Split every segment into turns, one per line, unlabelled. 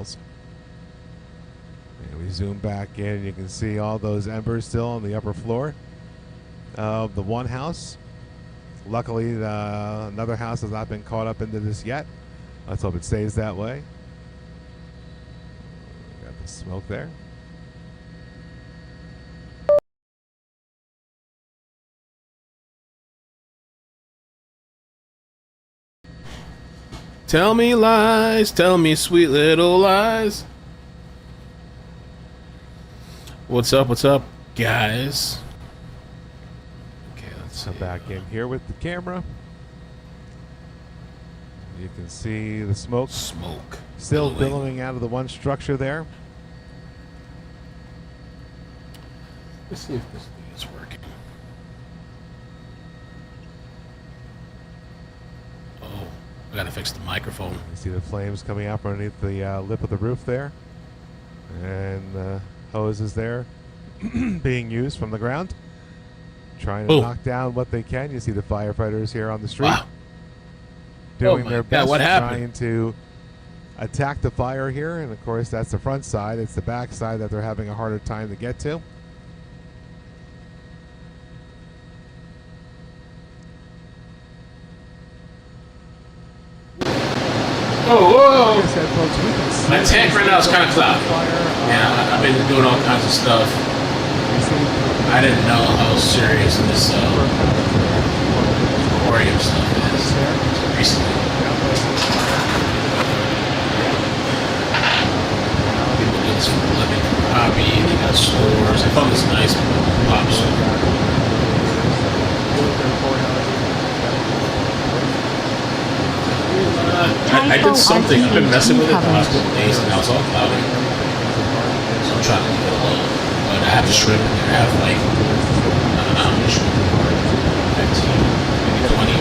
details. And we zoom back in, and you can see all those embers still on the upper floor of the one house. Luckily, another house has not been caught up into this yet. Let's hope it stays that way. Got the smoke there.
Tell me lies, tell me sweet little lies. What's up, guys?
Okay, let's come back in here with the camera. You can see the smoke. Still billowing out of the one structure there.
Let's see if this thing is working. Oh, I gotta fix the microphone.
You see the flames coming out from underneath the lip of the roof there. And hoses there being used from the ground. Trying to knock down what they can. You see the firefighters here on the street.
Wow.
Doing their best,
what happened?
trying to attack the fire here, and of course that's the front side. It's the back side that they're having a harder time to get to.
Oh, whoa! My tank right now is kind of cloudy. Yeah, I've been doing all kinds of stuff. I didn't know how serious this aquarium stuff is recently. People do this for a living, for a hobby. They got stores. I found this nice pop store. I did something. I've been messing with it the last couple days, and now it's all cloudy. So I'm trying to leave it alone. But I have a shrimp in there. I have like, I don't know how many shrimp. 15, maybe 20.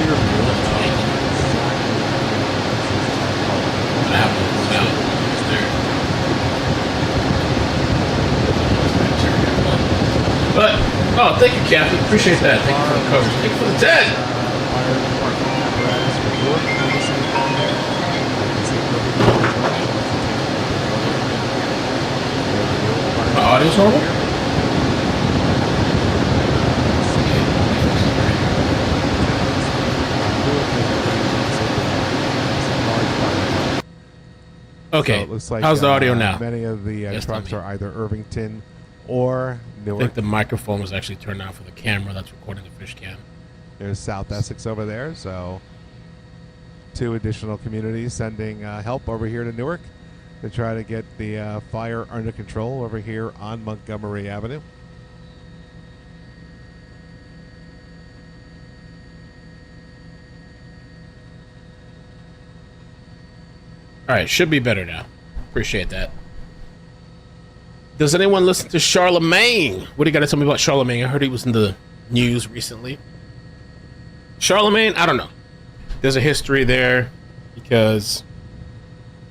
And I have one moved out. It's there. But, oh, thank you, Kathy. Appreciate that. Thank you for the coverage. Thank you for the 10. My audio's horrible? Okay,
so it looks like,
how's the audio now?
Many of the trucks are either Irvington or Newark.
I think the microphone was actually turned on for the camera that's recording the fish cam.
There's South Essex over there, so 2 additional communities sending help over here to Newark to try to get the fire under control over here on Montgomery Avenue.
All right, should be better now. Appreciate that. Does anyone listen to Charlemagne? What do you got to tell me about Charlemagne? I heard he was in the news recently. Charlemagne, I don't know. There's a history there because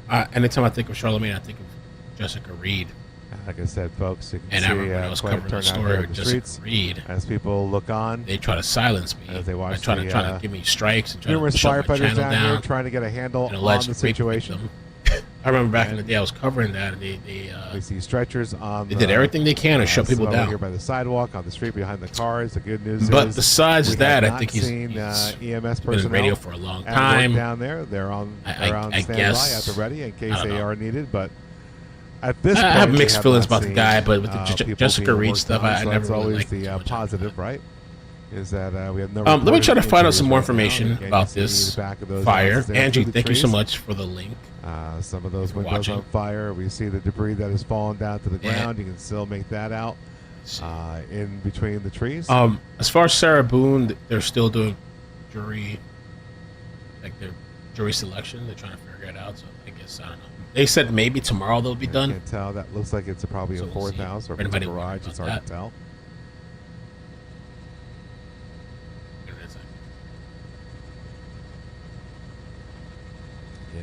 anytime I think of Charlemagne, I think of Jessica Reed.
Like I said, folks, you can
and
see
I remember when I was covering the story with Jessica Reed.
As people look on,
they try to silence me.
As they watch,
trying to give me strikes and try
numerous
to shut my
firefighters
channel down
here trying to get a handle on the situation.
I remember back in the day I was covering that, and
we see stretchers on.
They did everything they can to shut people down
here by the sidewalk, on the street behind the cars. The good news
but
is,
besides that, I think he's
EMS personnel
been in radio for a long time
down there. They're on standby at the ready in case they are needed. But at this point,
I have mixed feelings about the guy, but with the Jessica Reed stuff, I never really liked
the positive, right? Is that we have no.
Let me try to find out some more information about this fire. Angie, thank you so much for the link.
Some of those windows on fire. We see the debris that has fallen down to the ground. You can still make that out in between the trees.
As far as Sarah Boone, they're still doing jury, like their jury selection. They're trying to figure it out. So I guess I don't know. They said maybe tomorrow they'll be done.
I can't tell. That looks like it's probably a fourth house or a garage. It's hard to tell.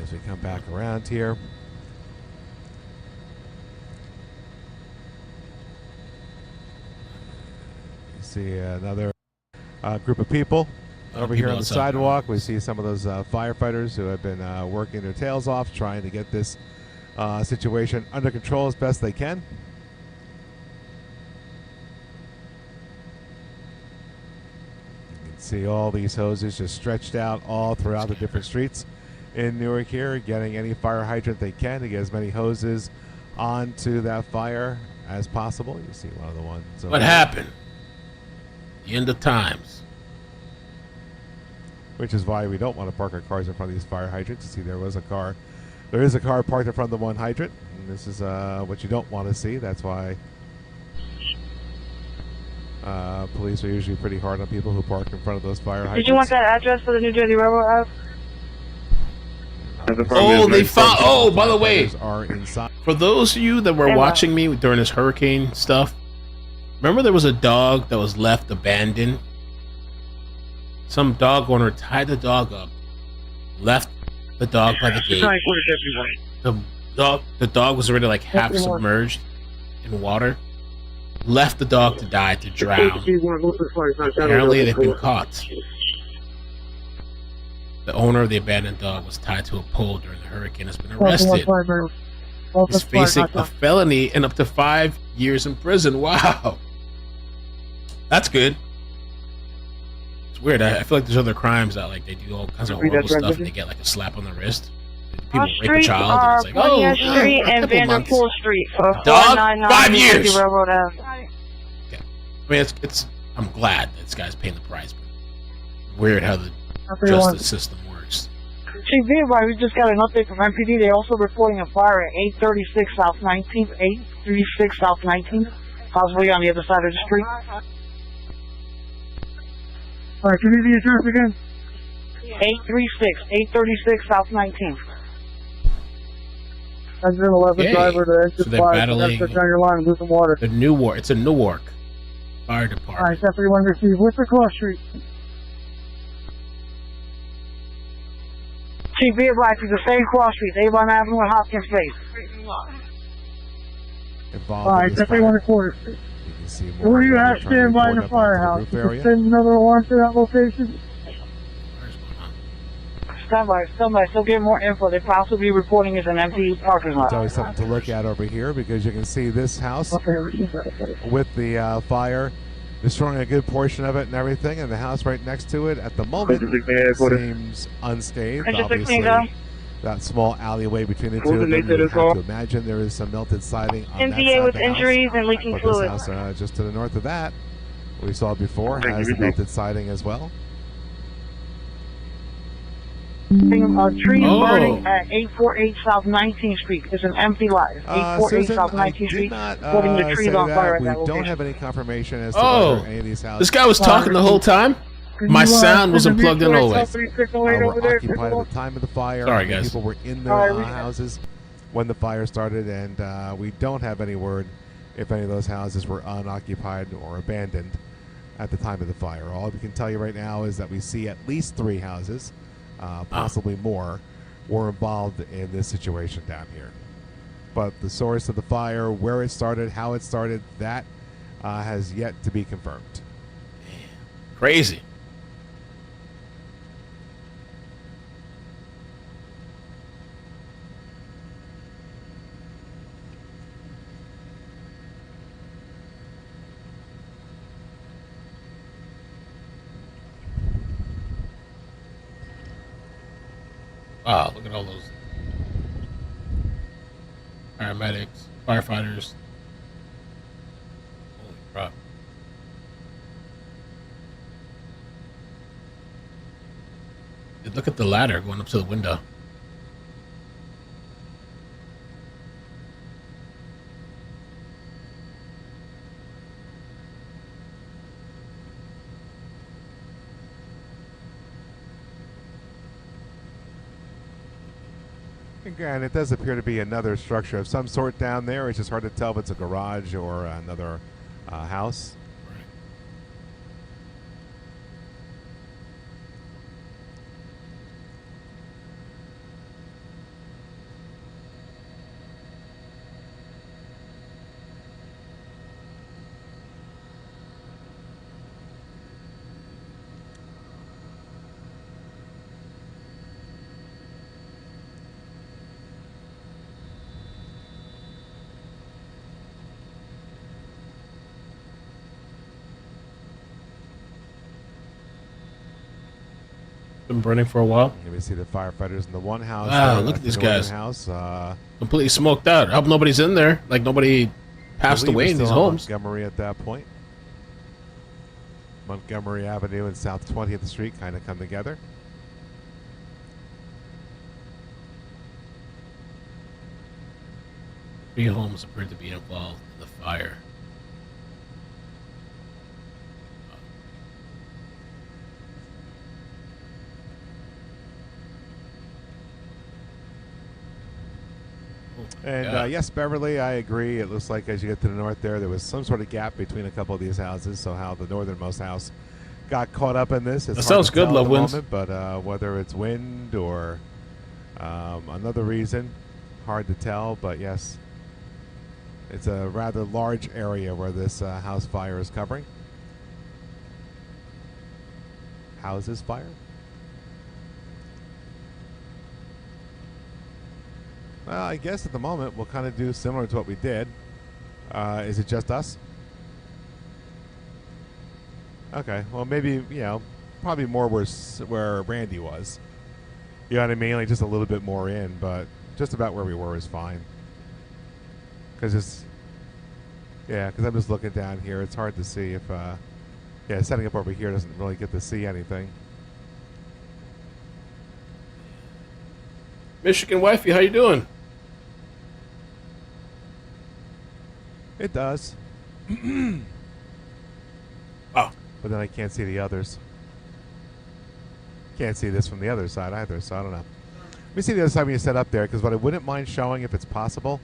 As we come back around here, you see another group of people over here on the sidewalk. We see some of those firefighters who have been working their tails off trying to get this situation under control as best they can. You can see all these hoses just stretched out all throughout the different streets in Newark here, getting any fire hydrant they can to get as many hoses onto that fire as possible. You see one of the ones.
What happened? The end of times.
Which is why we don't want to park our cars in front of these fire hydrants. You see, there is a car parked in front of the one hydrant, and this is what you don't want to see. That's why police are usually pretty hard on people who park in front of those fire hydrants.
Did you want that address for the New Jersey Railroad House?
Oh, they found. Oh, by the way,
are inside.
For those of you that were watching me during this hurricane stuff, remember there was a dog that was left abandoned? Some dog owner tied the dog up, left the dog by the gate. The dog was already like half submerged in water. Left the dog to die, to drown. Apparently they've been caught. The owner of the abandoned dog was tied to a pole during the hurricane. Has been arrested. He's facing a felony and up to 5 years in prison. Wow, that's good. It's weird. I feel like there's other crimes that like they do all kinds of horrible stuff and they get like a slap on the wrist. People rape a child and it's like, oh,
Street and Vanderpool Street for
dog, 5 years.
Railroad
Okay. I mean, it's. I'm glad that this guy's paying the price. But weird how the justice system works.
See, we just got an update from MPD. They're also reporting a fire at 836 South 19th, 836 South 19th, possibly on the other side of the street. All right, can you the address again? 836 South 19th. Engine 11 driver to exit
so they're
5.
battling
Down your line with some water.
The Newark. It's a Newark Fire Department.
All right, that's what you want to receive. What's the cross street? See, be advised, it's the same cross street, Avon Avenue and Hopkins Place. All right, that's what you want to quarter. Who do you have stand by in the firehouse? You can send another alarm to that location? Stand by, still getting more info. They possibly be reporting as an empty parking lot.
It's always something to look at over here because you can see this house with the fire destroying a good portion of it and everything, and the house right next to it at the moment seems unscathed. Obviously, that small alleyway between the two of them, you have to imagine there is some melted siding on that side
with
of the
injuries
house.
and leaking
But
fluid.
this house just to the north of that, we saw before, has the melted siding as well.
Trees burning at 848 South 19th Street. It's an empty lot. 848
Susan,
South 19th Street. Putting the trees on fire at that location.
We don't have any confirmation as to whether any of these houses.
This guy was talking the whole time? My sound wasn't plugged in always.
Were occupied at the time of the fire.
Sorry, guys.
People were in their houses when the fire started, and we don't have any word if any of those houses were unoccupied or abandoned at the time of the fire. All we can tell you right now is that we see at least 3 houses, possibly more, were involved in this situation down here. But the source of the fire, where it started, how it started, that has yet to be confirmed.
Crazy. Wow, look at all those paramedics, firefighters. Holy crap. Dude, look at the ladder going up to the window.
And it does appear to be another structure of some sort down there. It's just hard to tell if it's a garage or another house.
Been burning for a while.
Let me see the firefighters in the one house.
Wow,
there.
look
That's
at these
the northern
guys.
house.
Completely smoked out. I hope nobody's in there. Like nobody passed
believe
away
we're
in these
still on
homes.
Montgomery at that point. Montgomery Avenue and South 20th Street kind of come together.
Three homes appear to be involved in the fire.
And
Yeah.
yes, Beverly, I agree. It looks like as you get to the north there was some sort of gap between a couple of these houses. So how the northernmost house got caught up in this, it's
That
hard
sounds
to
good,
tell at the
Lovewinds.
moment, but whether it's wind or another reason, hard to tell. But yes, it's a rather large area where this house fire is covering. Houses fire? Well, I guess at the moment we'll kind of do similar to what we did. Is it just us? Okay. Well, maybe probably more where Randy was. You know what I mean? Like just a little bit more in, but just about where we were is fine. Because I'm just looking down here. It's hard to see if setting up over here doesn't really get to see anything.
Michigan wifey, how you doing?
It does.
Oh,
But then I can't see the others. Can't see this from the other side either, so I don't know. Let me see the other side when you set up there, because what I wouldn't mind showing, if it's possible,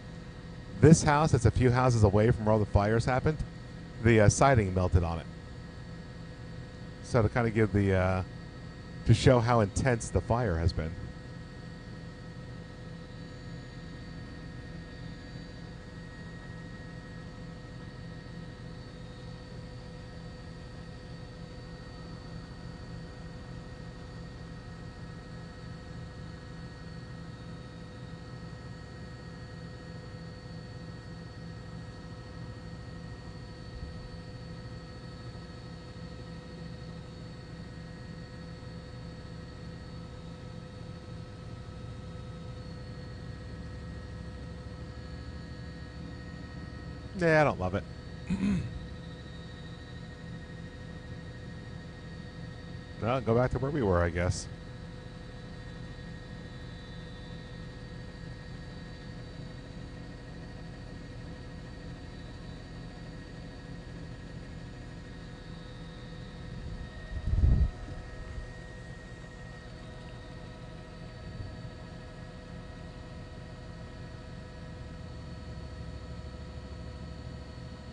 this house that's a few houses away from where all the fires happened, the siding melted on it. So to kind of give to show how intense the fire has been. Yeah, I don't love it. Well, go back to where we were, I guess.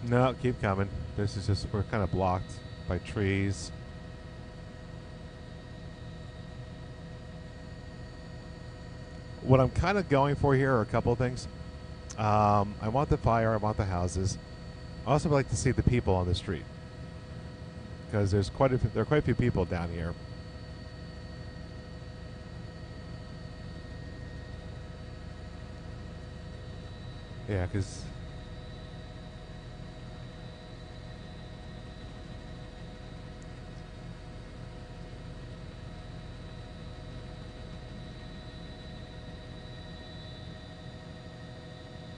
No, keep coming. This is just, we're kind of blocked by trees. What I'm kind of going for here are a couple of things. I want the fire, I want the houses. I also would like to see the people on the street, because there are quite a few people down here. Yeah, because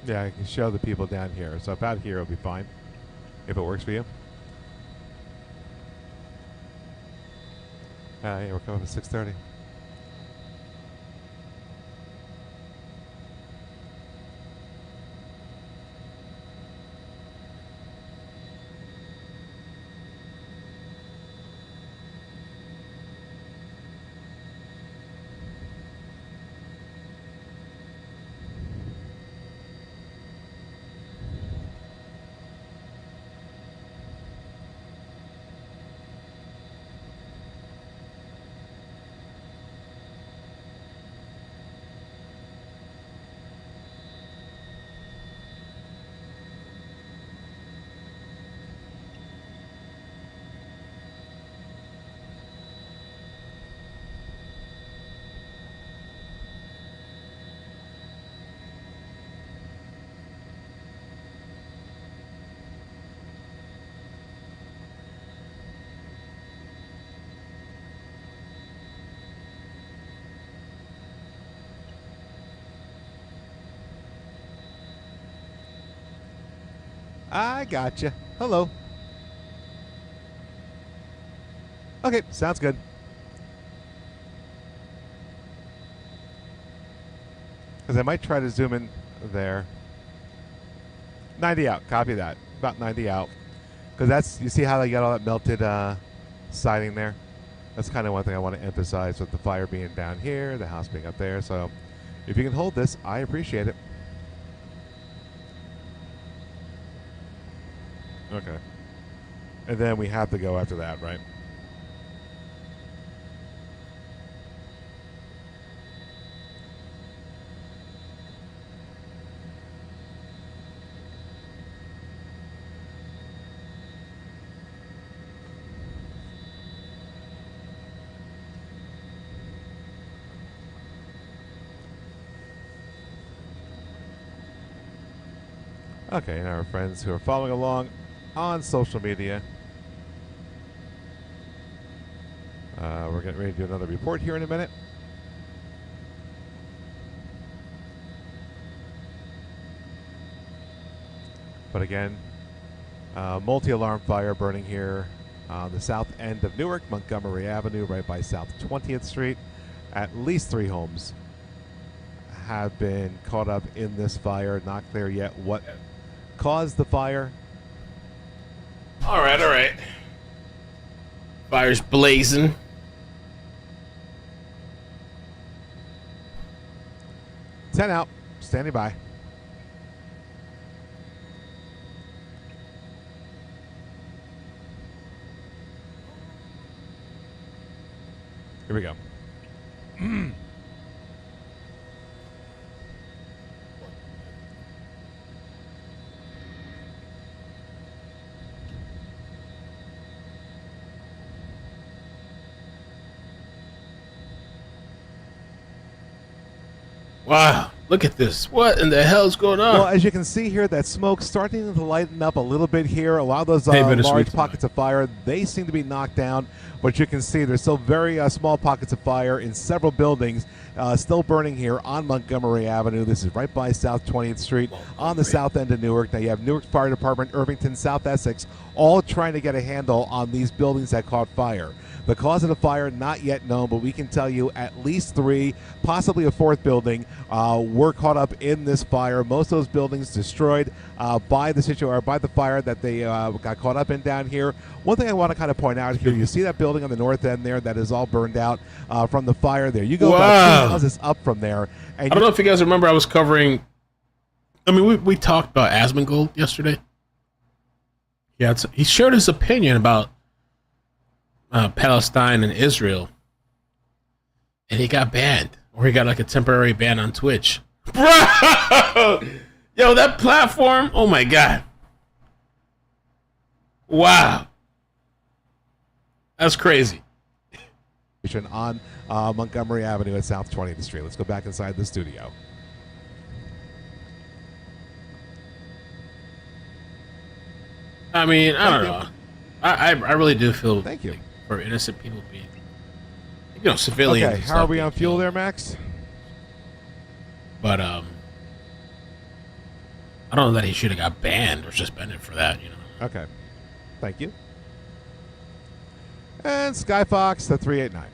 I can show the people down here. So about here will be fine, if it works for you. Yeah, we're coming to 6:30. I gotcha. Hello. Okay, sounds good. Because I might try to zoom in there. 90 out. Copy that. About 90 out. Because that's, you see how they got all that melted siding there? That's kind of one thing I want to emphasize with the fire being down here, the house being up there. So if you can hold this, I appreciate it. Okay. And then we have to go after that, right? Okay, and our friends who are following along on social media. We're getting ready to do another report here in a minute. But again, multi-alarm fire burning here on the south end of Newark, Montgomery Avenue, right by South 20th Street. At least 3 homes have been caught up in this fire. Not clear yet what caused the fire.
All right. Fire's blazing.
Ten out. Standing by. Here we go.
Wow, look at this. What in the hell's going on?
Well, as you can see here, that smoke's starting to lighten up a little bit here. A lot of those
Hey,
large pockets of fire, they seem to be knocked down. But you can see there's still very small pockets of fire in several buildings still burning here on Montgomery Avenue. This is right by South 20th Street on the south end of Newark. Now you have Newark Fire Department, Irvington, South Essex, all trying to get a handle on these buildings that caught fire. The cause of the fire not yet known, but we can tell you at least 3, possibly a 4th building, were caught up in this fire. Most of those buildings destroyed by the fire that they got caught up in down here. One thing I want to kind of point out here, you see that building on the north end there that is all burned out from the fire there. You go about 2 houses up from there. And
I don't know if you guys remember, I was covering. I mean, we talked about Asmongold yesterday. Yeah, he shared his opinion about Palestine and Israel, and he got banned, or he got like a temporary ban on Twitch. Bro, yo, that platform! Oh my god! Wow, that's crazy.
On Montgomery Avenue at South 20th Street. Let's go back inside the studio.
I mean, I don't know. I really do feel.
Thank you.
Like, for innocent people being, civilians.
Okay, how are we on fuel there, Max?
But I don't know that he should have got banned or suspended for that.
Okay, thank you. And Skyfox, the 389.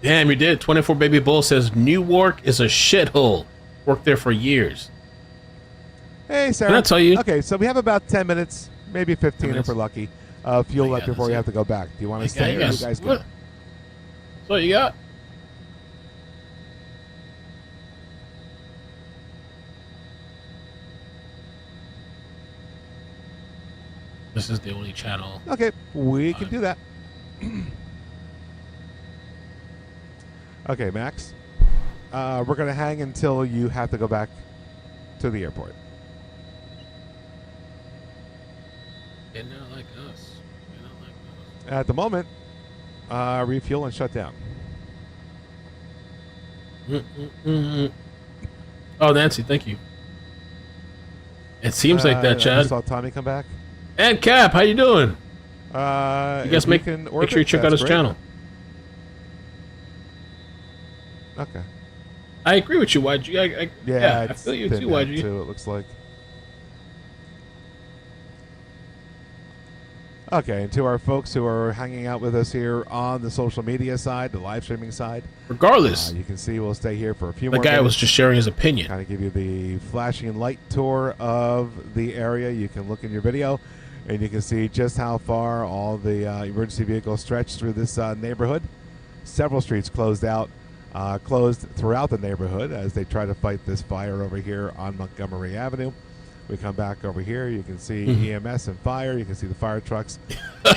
Damn, you did. 24 Baby Bull says Newark is a shithole. Worked there for years.
Hey, Sarah.
Can I tell you?
Okay, so we have about 10 minutes, maybe 15 if we're lucky. Fuel left before we have to go back. Do you want to stay or you guys go?
That's what you got? This is the only channel.
Okay, we can do that. Okay, Max. We're going to hang until you have to go back to the airport.
They're not like us.
At the moment, refuel and shut down.
Oh, Nancy, thank you. It seems like that, Chad.
I saw Tommy come back.
And Cap, how you doing? You guys make sure you check out his channel.
Okay.
I agree with you, YG. Yeah, I feel you too, YG.
Too, it looks like. Okay, and to our folks who are hanging out with us here on the social media side, the live streaming side,
Regardless,
you can see we'll stay here for a few
the
more
guy
minutes.
was just sharing his opinion.
Kind of give you the flashing light tour of the area. You can look in your video, and you can see just how far all the emergency vehicles stretch through this neighborhood. Several streets closed throughout the neighborhood as they try to fight this fire over here on Montgomery Avenue. We come back over here. You can see EMS and fire. You can see the fire trucks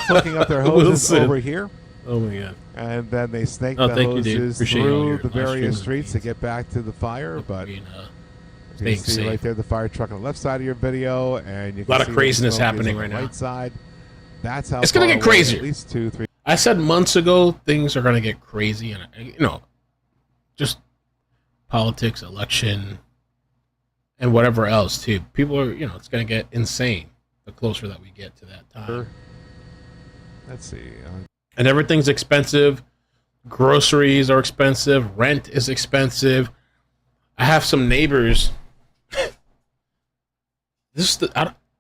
flicking up their hoses over here.
Oh, my God.
And then they snake the hoses through the various streets to get back to the fire. But you can see right there the fire truck on the left side of your video. And you can
a lot
see
of craziness happening
on the
right now.
right side. That's how
it's going to get crazier.
At least 2, 3.
I said months ago things are going to get crazy. And, just politics, election, and whatever else, too. People are, it's going to get insane the closer that we get to that time.
Sure. Let's see.
And everything's expensive. Groceries are expensive. Rent is expensive. I have some neighbors.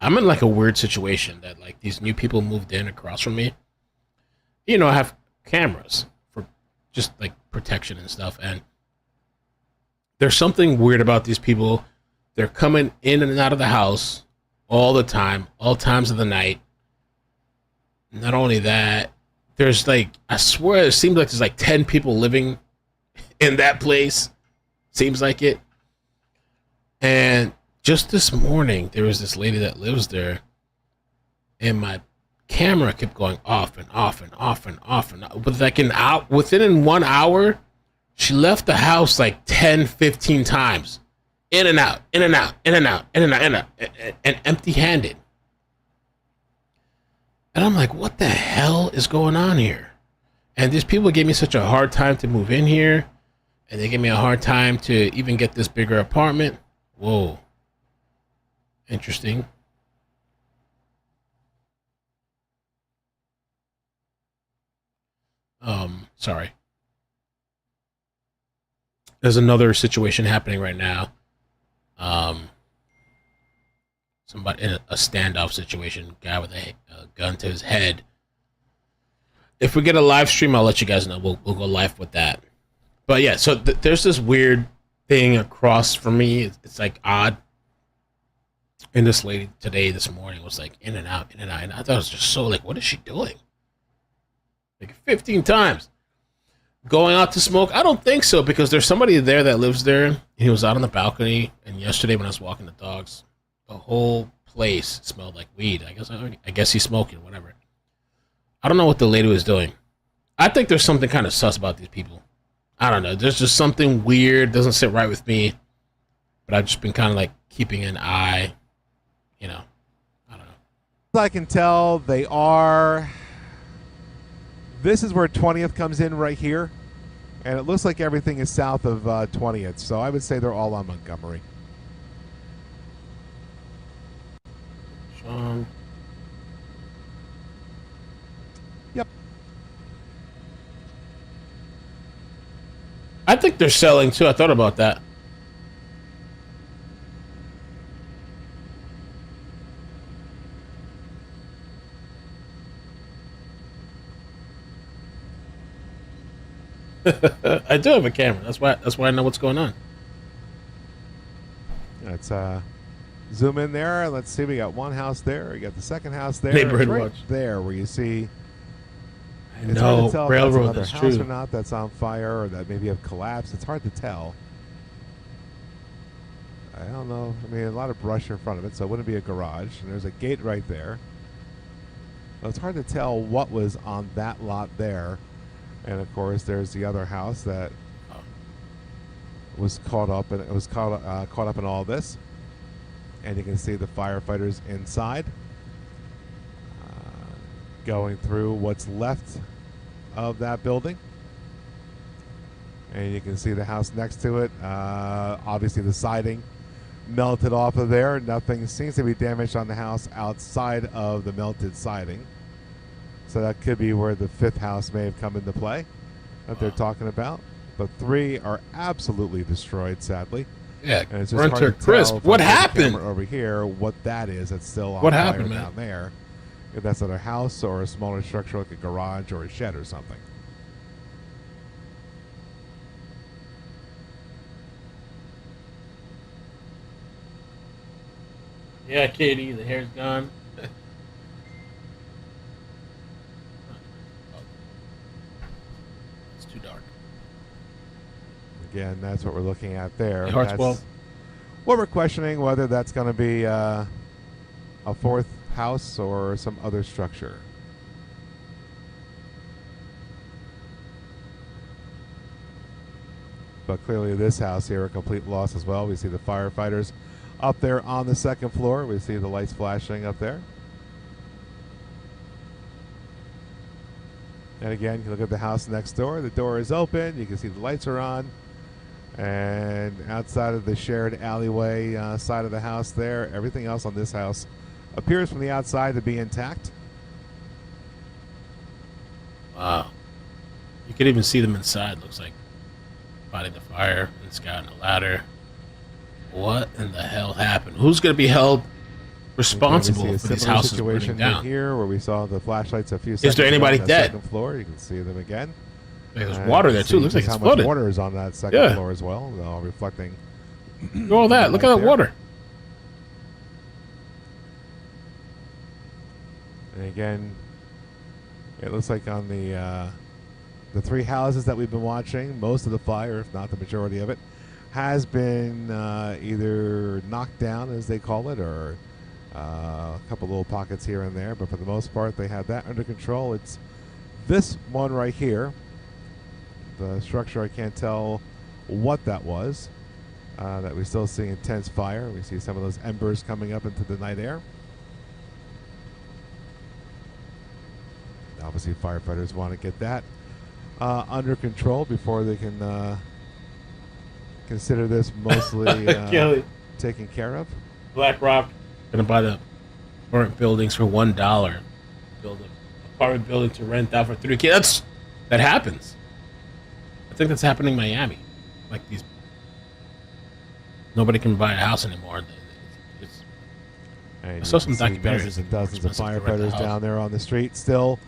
I'm in like a weird situation that like these new people moved in across from me. I have cameras for just like protection and stuff. And there's something weird about these people. They're coming in and out of the house all the time, all times of the night. Not only that, there's like, I swear it seems like there's like 10 people living in that place. Seems like it. And just this morning, there was this lady that lives there, and my camera kept going off and off and off and off and off. But like within 1 hour, she left the house like 10, 15 times. In and out, in and out, in and out, in and out, in and out, and empty-handed. And I'm like, what the hell is going on here? And these people gave me such a hard time to move in here, and they gave me a hard time to even get this bigger apartment. Whoa. Interesting. Sorry. There's another situation happening right now. Somebody in a standoff situation, guy with a gun to his head. If we get a live stream, I'll let you guys know. We'll go live with that. But yeah, so there's this weird thing across from me. It's like odd. And this lady this morning was like in and out, in and out. And I thought it was just so like, what is she doing? Like 15 times. Going out to smoke? I don't think so, because there's somebody there that lives there. And he was out on the balcony. And yesterday when I was walking the dogs, the whole place smelled like weed. I guess he's smoking, whatever. I don't know what the lady was doing. I think there's something kind of sus about these people. I don't know. There's just something weird. Doesn't sit right with me. But I've just been kind of like keeping an eye. I don't know.
I can tell they are. This is where 20th comes in right here. And it looks like everything is south of 20th. So I would say they're all on Montgomery.
Sean.
Yep.
I think they're selling too. I thought about that. I do have a camera. That's why I know what's going on.
Let's zoom in there. Let's see. We got one house there. We got the second house there.
Neighborhood
right
watch
there where you see.
I know, railroad.
That's
That's
house
true.
or not that's on fire, or that maybe have collapsed. It's hard to tell. I don't know. I mean, a lot of brush in front of it, so it wouldn't be a garage. And there's a gate right there. So it's hard to tell what was on that lot there. And of course, there's the other house that was caught up, and it was caught up in all this. And you can see the firefighters inside, going through what's left of that building. And you can see the house next to it. Obviously, the siding melted off of there. Nothing seems to be damaged on the house outside of the melted siding. So that could be where the fifth house may have come into play that they're talking about. But 3 are absolutely destroyed, sadly.
Yeah,
and it's just
Runter
hard to
Chris,
tell
what happened
over here? What that is? That's still on
what
fire
happened,
down
man?
there. if that's at a house or a smaller structure like a garage or a shed or something.
Yeah, Katie, the hair's gone. It's too dark.
Again, that's what we're looking at there.
Hey, Hartswell.
That's what we're questioning, whether that's going to be a fourth house or some other structure. But clearly this house here, a complete loss as well. We see the firefighters up there on the second floor. We see the lights flashing up there. And again, you look at the house next door. The door is open. You can see the lights are on. And outside of the shared alleyway side of the house there, everything else on this house appears from the outside to be intact.
Wow. You could even see them inside. Looks like fighting the fire and scouting a ladder. What in the hell happened? Who's going to be held responsible for these houses burning down?
Here, where we saw the flashlights a few seconds
Is there anybody
on the
dead?
second floor, you can see them again.
There's water there too. Looks like it's
how
flooded.
much water is on that second floor as well, all reflecting.
Look at all that. Look at that water.
And again, it looks like on the three houses that we've been watching, most of the fire, if not the majority of it, has been either knocked down, as they call it, or a couple little pockets here and there. But for the most part, they have that under control. It's this one right here. The structure, I can't tell what that was. That we still see intense fire. We see some of those embers coming up into the night air. Obviously, firefighters want to get that under control before they can consider this mostly taken care of.
BlackRock going to buy the current buildings for $1. Build an apartment building to rent out for $3K. That happens. I think that's happening in Miami. Like nobody can buy a house anymore. I saw some documentaries.
Dozens and dozens of firefighters down there on the street, still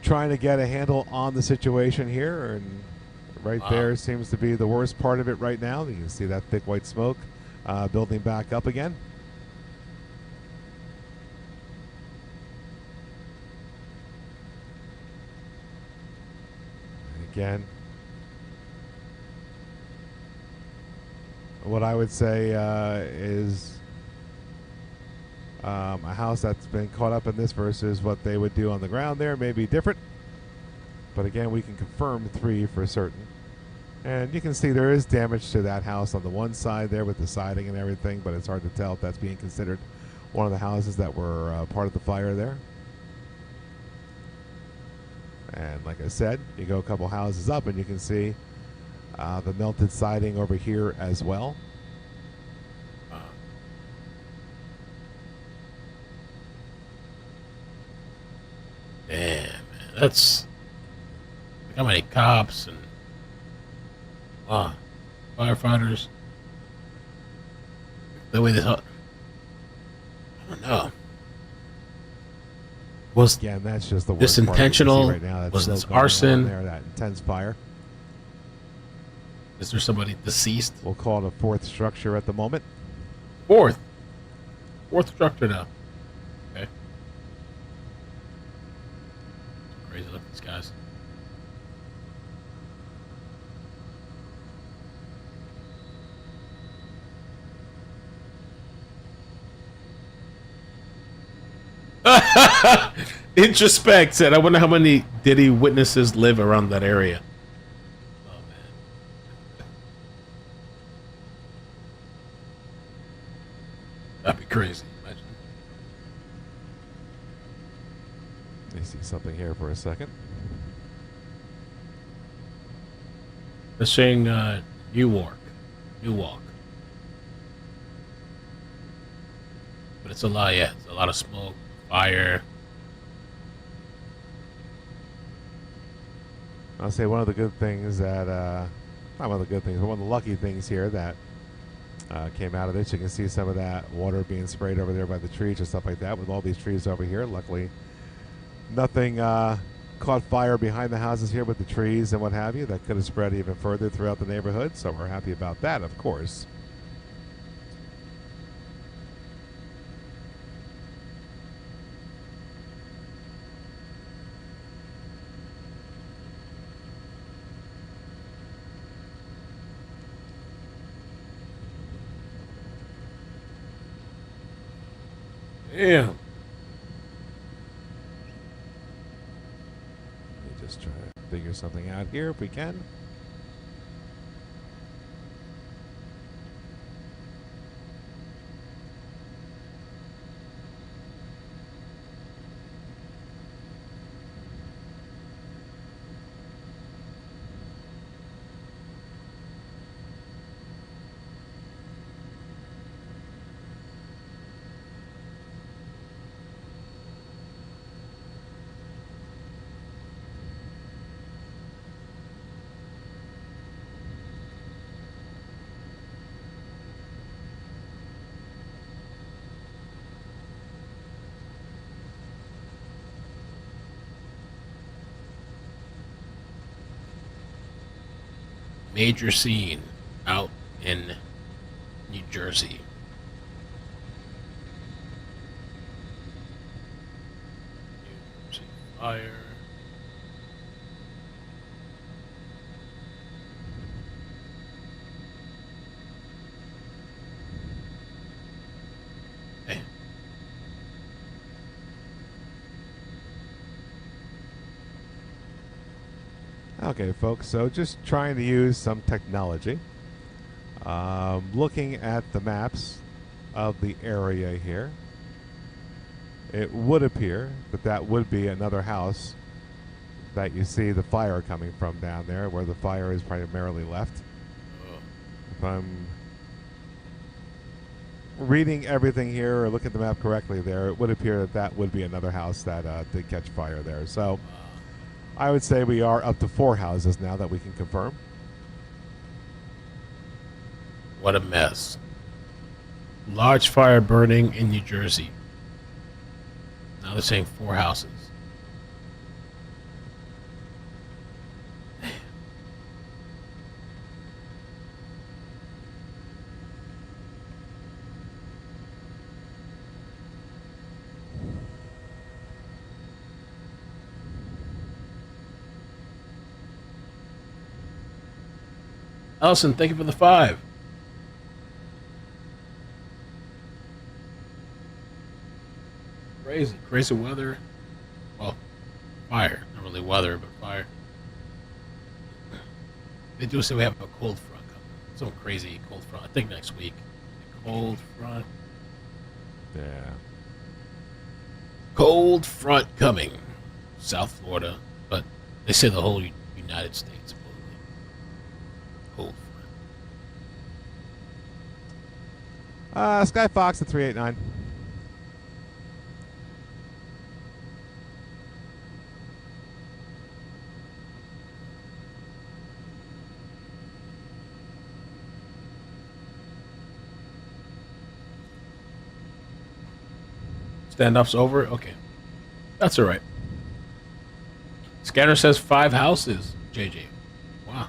trying to get a handle on the situation here. And right there seems to be the worst part of it right now. You can see that thick white smoke building back up again. And again, what I would say is a house that's been caught up in this versus what they would do on the ground there may be different. But again, we can confirm 3 for certain. And you can see there is damage to that house on the one side there with the siding and everything, but it's hard to tell if that's being considered one of the houses that were part of the fire there. And like I said, you go a couple houses up and you can see the melted siding over here as well.
Damn, man. That's like how many cops and firefighters. The way they thought. I don't know. Was
again, that's just the
this
worst
intentional?
Part right now.
Was this arson?
There, that intense fire.
Is there somebody deceased?
We'll call it a fourth structure at the moment.
Fourth structure now. Okay. Crazy look at these guys. Introspect said, I wonder how many Diddy witnesses live around that area. Oh, man. That'd be crazy. Imagine.
Let me see something here for a second.
They're saying Newark. But it's a lot, yeah. It's a lot of smoke, fire.
I'll say one of the good things that, not one of the good things, but one of the lucky things here that came out of this. You can see some of that water being sprayed over there by the trees and stuff like that with all these trees over here. Luckily, Nothing caught fire behind the houses here with the trees and what have you. That could have spread even further throughout the neighborhood, so we're happy about that, of course.
Yeah.
Let me just try to figure something out here if we can.
Major scene out in New Jersey. New Jersey fire. Hey.
Okay, folks, so just trying to use some technology. Looking at the maps of the area here, it would appear that that would be another house that you see the fire coming from down there, where the fire is primarily left. If I'm reading everything here or looking at the map correctly there, it would appear that that would be another house that did catch fire there. So I would say we are up to 4 houses now that we can confirm.
What a mess. Large fire burning in New Jersey. Now they're saying 4 houses. Allison, thank you for the 5. Crazy weather. Well, fire. Not really weather, but fire. They do say we have a cold front coming. Some crazy cold front. I think next week. Cold front.
Yeah.
Cold front coming. South Florida. But they say the whole United States, supposedly. Cold front.
Sky Fox at 389.
Standoff's over? Okay. That's all right. Scanner says 5 houses, JJ. Wow.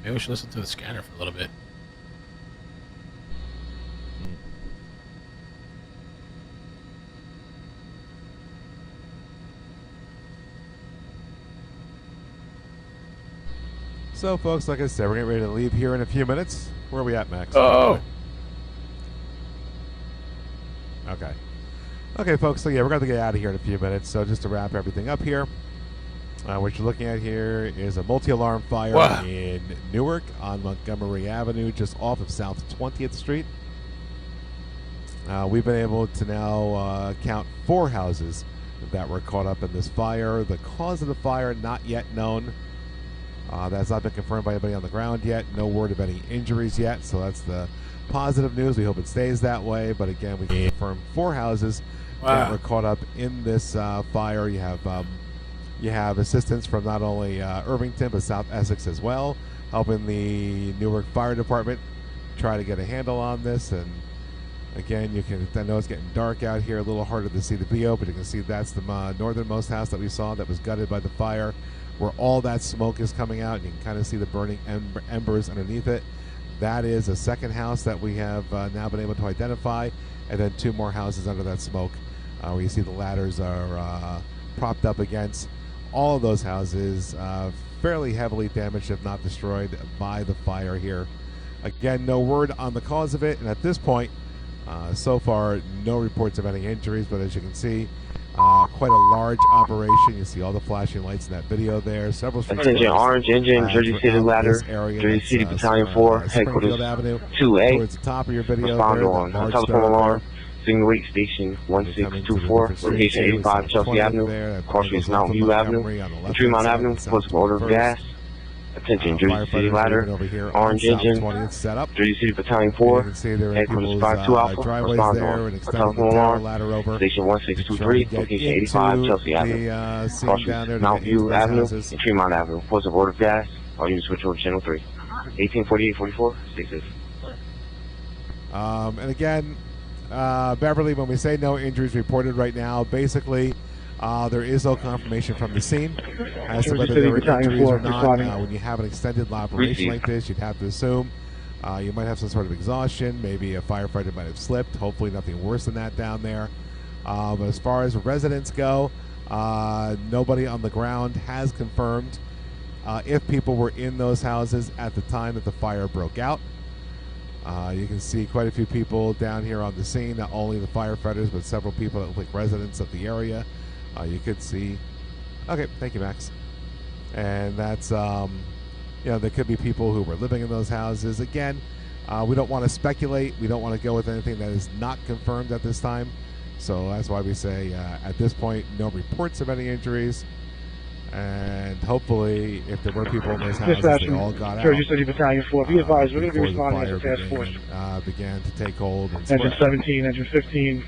Maybe we should listen to the scanner for a little bit.
So, folks, like I said, we're getting ready to leave here in a few minutes. Where are we at, Max?
Oh.
Okay. Okay, folks, so yeah, we're going to get out of here in a few minutes. So just to wrap everything up here, what you're looking at here is a multi-alarm fire in Newark on Montgomery Avenue, just off of South 20th Street. We've been able to now count 4 houses that were caught up in this fire. The cause of the fire not yet known. That's not been confirmed by anybody on the ground yet. No word of any injuries yet, so that's the positive news. We hope it stays that way. But again, we can confirm 4 houses that were caught up in this fire. You have assistance from not only Irvington but South Essex as well, helping the Newark Fire Department try to get a handle on this Again, you can. I know it's getting dark out here, a little harder to see the video, but you can see that's the northernmost house that we saw that was gutted by the fire, where all that smoke is coming out. You can kind of see the burning embers underneath it. That is a second house that we have now been able to identify, and then 2 more houses under that smoke, where you see the ladders are propped up against. All of those houses fairly heavily damaged, if not destroyed, by the fire here. Again, no word on the cause of it, and at this point, so far, no reports of any injuries, but as you can see, quite a large operation. You see all the flashing lights in that video there. Several streets
Attention, Orange Engine, Jersey City Ladder, Jersey City Battalion 4, Headquarters
Avenue,
2A.
towards the top of your video.
Respond
there,
on telephone alarm. Signal Wake Station 1624, location 85 Chelsea Avenue, cross streets Mountain View Avenue, and Tremont Avenue, post order of gas. Attention, Jersey City Ladder, Orange Engine, Jersey City Battalion 4, Headquarters 52 Alpha, respond on telephone alarm, Station 1623, location 85 Chelsea Avenue, cross streets Mountain View Avenue, and Tremont Avenue, post order of gas. All units switch over to Channel 3. 1848-44, stay safe.
And again, Beverly, when we say no injuries reported right now, basically there is no confirmation from the scene as to whether there were injuries or not. When you have an extended operation like this, you'd have to assume you might have some sort of exhaustion. Maybe a firefighter might have slipped. Hopefully nothing worse than that down there. But as far as residents go, nobody on the ground has confirmed if people were in those houses at the time that the fire broke out. You can see quite a few people down here on the scene, not only the firefighters, but several people that look like residents of the area. You could see, okay, thank you, Max. And that's, there could be people who were living in those houses. Again, we don't want to speculate. We don't want to go with anything that is not confirmed at this time. So that's why we say, at this point, no reports of any injuries. And hopefully, if there were people in those houses, they all got out.
Jersey City Battalion 4, be advised, we're going to be responding as a task force.
Began to take hold. And
Engine 17, Engine 15,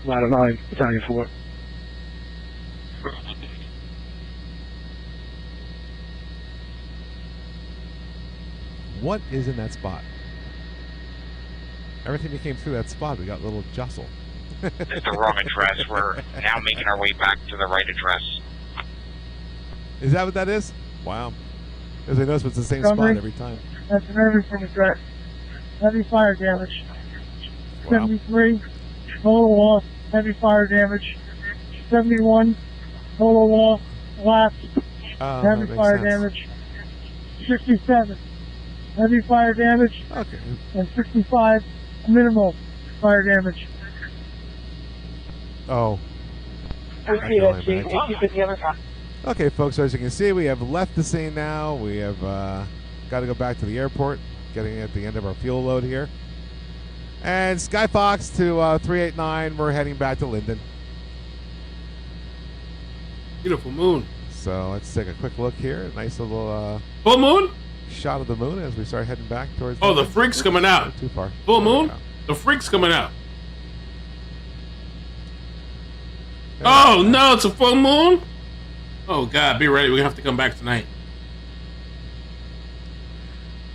Ladder 9, Battalion 4.
What is in that spot? Everything that came through that spot, we got a little jostle.
It's the wrong address. We're now making our way back to the right address.
Is that what that is? Wow. Because I notice it's the same spot every time.
That's an everything address. Heavy fire damage.
Wow.
73, total loss, heavy fire damage. 71, total loss, lapse, heavy fire damage. 67, heavy fire damage.
Okay.
And 65, minimal fire damage.
Oh. Okay, folks, so as you can see, we have left the scene now. We have got to go back to the airport, getting at the end of our fuel load here. And Skyfox to 389, we're heading back to Linden.
Beautiful moon.
So let's take a quick look here. Nice little
full moon
shot of the moon as we start heading back towards.
Oh, the freak's coming out.
Not too far.
Full moon. The freak's coming out. Oh no, it's a full moon. Oh God, be ready. We have to come back tonight.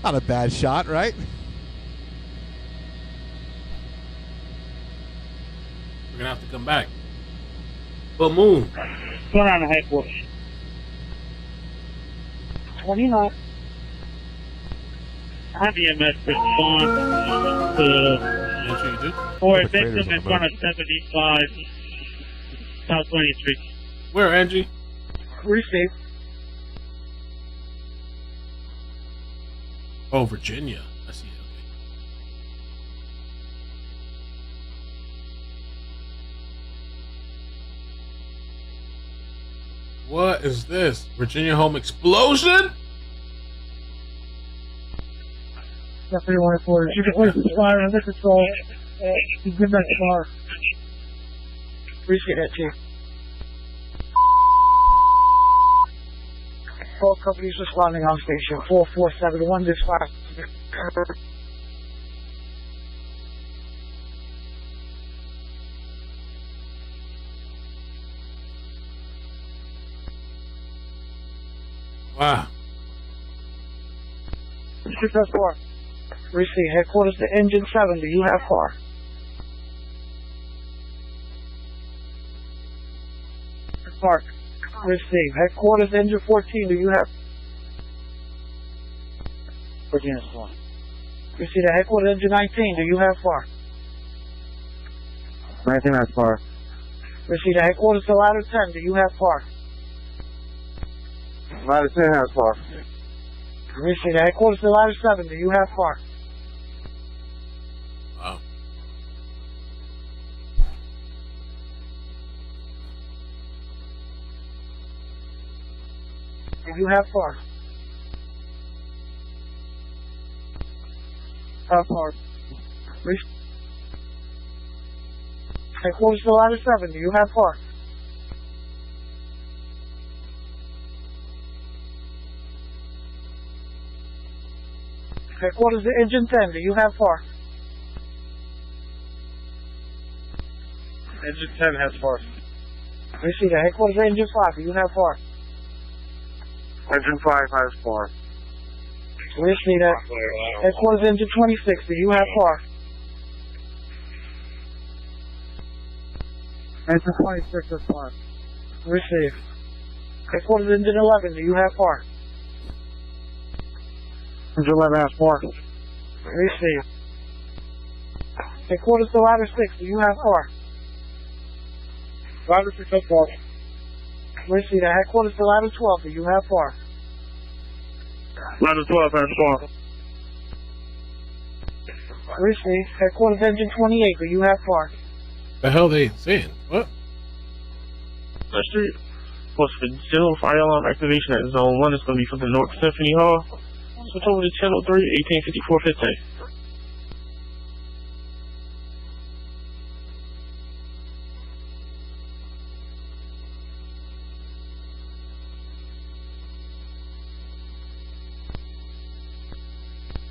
Not a bad shot, right?
We're gonna have to come back. Full moon.
Going on the headquarters. 29. Have EMS respond to for a victim in front of 75 South 20th Street.
Where, Angie?
Receive.
Oh, Virginia. I see. Okay. What is this? Virginia home explosion?
That's what you want it for. You can place the fire under control. You give that car. Appreciate that, Chief. All companies responding on station 4471 dispatch.
Wow.
Receive headquarters to engine 7. Do you have car? Park. Receive. Headquarters, engine 14, do you have... 14 is far. Receive the headquarters, engine 19, do you have far?
19 has far.
Receive the headquarters to ladder 10, do you have far?
Ladder 10 has far.
Receive the headquarters to ladder 7, do you have far?
Wow.
Do you have far? How far? Headquarters to ladder 7, do you have far? Headquarters to engine 10, do you have far?
Engine 10 has far.
Receive the headquarters to engine 5, do you have far?
Engine 5 has far.
Receive that. Headquarters to engine 26, do you have far?
Engine 26 has far.
Receive. Headquarters to engine 11, do you have far?
Engine 11 has far.
Receive. Headquarters to ladder 6, do you have far?
Ladder 6 has far.
Receive. The headquarters to ladder 12, do you have far?
Ladder 12 has far.
Receive. Headquarters engine 28, do you have far?
The hell they saying? What?
Street. Plus for general fire alarm activation at zone 1 is going to be from the Newark Symphony Hall. Switch over to channel 3, 1854-15.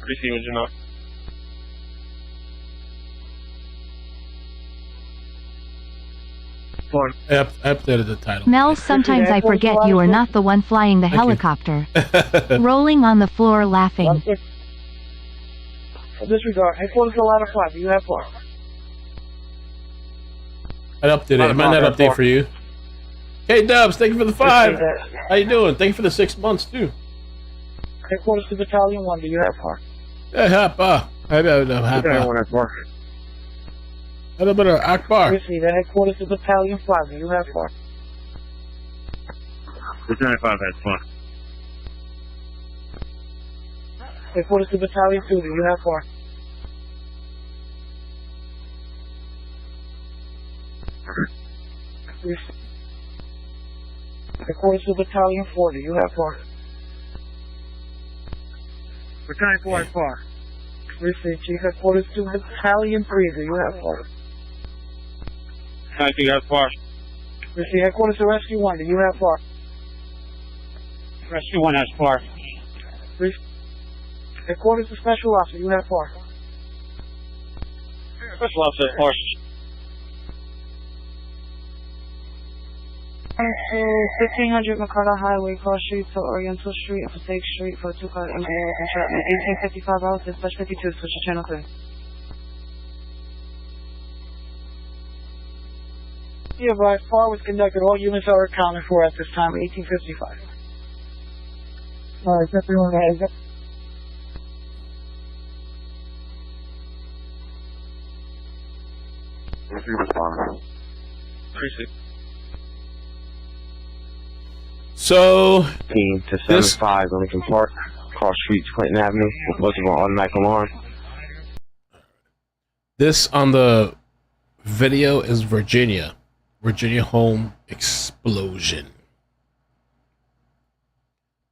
Receive engine up.
I updated the title.
Mel, sometimes I forget you are not the one flying the helicopter. Rolling on the floor laughing.
Disregard. Headquarters to ladder 5, do you have far?
I updated it. It might not update for you. Hey Dubs, thank you for the 5. How you doing? Thank you for the 6 months too.
Headquarters to battalion 1, do you have far?
Yeah, Hapa. A little bit of Akbar.
Receive. The headquarters to battalion 5, do you have far?
Battalion 5 has far.
Headquarters to battalion 2, do you have far? Receive. Headquarters to battalion 4, do you have far?
Battalion 4 has far.
Receive. Chief. Headquarters to battalion 3, do you have far?
I think that's far.
Receive. Headquarters to rescue 1, do you have far?
Rescue 1 has far.
Receive. Headquarters to special officer, you have far?
Special officer has far.
1500 McCarter Highway, cross street to Oriental Street, Passaic Street for 2 car entrapment. 1855 hours, dispatch 52, switch to channel clear. Be advised, FAR was conducted. All units are accounted for at this time, 1855. Alright, everyone has it.
Receive respond. Appreciate.
So,
Team to 75 Lincoln Park, cross streets Clinton Avenue, requesting an automatic alarm.
this on the video is Virginia home explosion.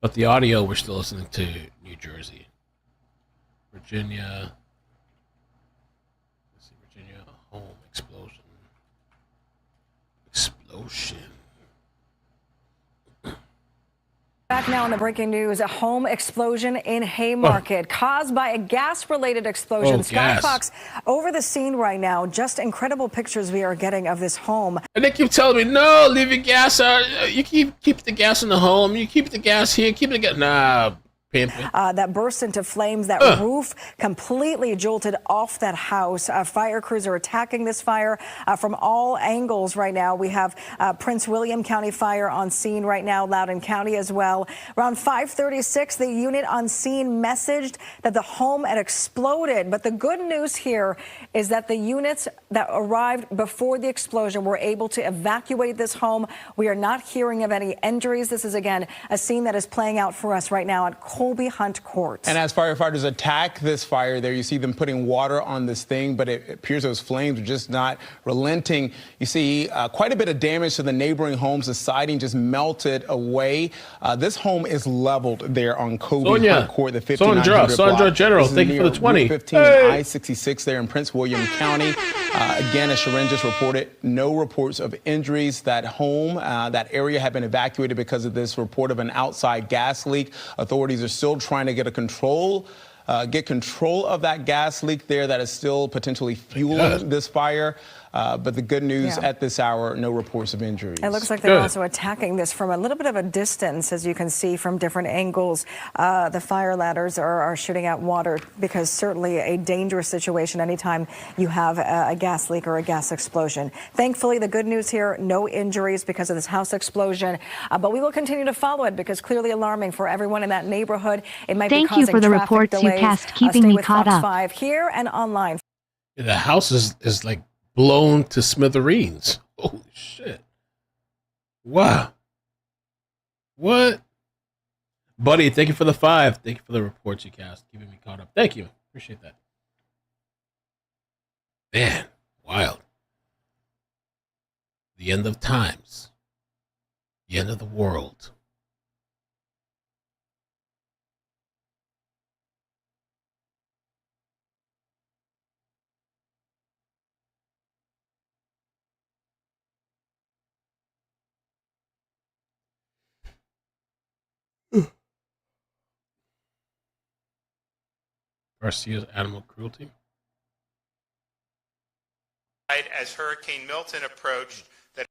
But the audio, we're still listening to New Jersey. Virginia. Let's see, Virginia home explosion. Explosion.
Back now on the breaking news, a home explosion in Haymarket caused by a gas-related explosion. Sky Fox over the scene right now. Just incredible pictures we are getting of this home.
And they keep telling me, no, leave your gas out. You keep the gas in the home. You keep the gas here. Keep the gas. Nah,
that burst into flames. That roof completely jolted off that house. Fire crews are attacking this fire from all angles right now. We have Prince William County Fire on scene right now, Loudoun County as well. Around 5:36, the unit on scene messaged that the home had exploded. But the good news here is that the units that arrived before the explosion were able to evacuate this home. We are not hearing of any injuries. This is, again, a scene that is playing out for us right now at Colby Hunt Court.
And as firefighters attack this fire there, you see them putting water on this thing, but it appears those flames are just not relenting. You see quite a bit of damage to the neighboring homes. The siding just melted away. This home is leveled there on Colby Hunt Court, the 5900
Sandra General, thank you for the 20.
15 and I-66 there in Prince William County. Again, as Sharon just reported, no reports of injuries. That home, that area had been evacuated because of this report of an outside gas leak. Authorities are still trying to get control of that gas leak there that is still potentially fueling this fire. But the good news at this hour, no reports of injuries.
It looks like they're also attacking this from a little bit of a distance, as you can see from different angles. The fire ladders are shooting out water because certainly a dangerous situation anytime you have a gas leak or a gas explosion. Thankfully, the good news here, no injuries because of this house explosion. But we will continue to follow it because clearly alarming for everyone in that neighborhood. It might be causing
Thank you for the
traffic
reports
delays.
you cast, keeping me caught
Fox
up.
5 here and online.
The house is like blown to smithereens. Holy shit. Wow. What? Buddy, thank you for the 5. Thank you for the reports you cast. Keeping me caught up. Thank you. Appreciate that. Man, wild. The end of times. The end of the world. Garcia's animal cruelty.
As Hurricane Milton approached, that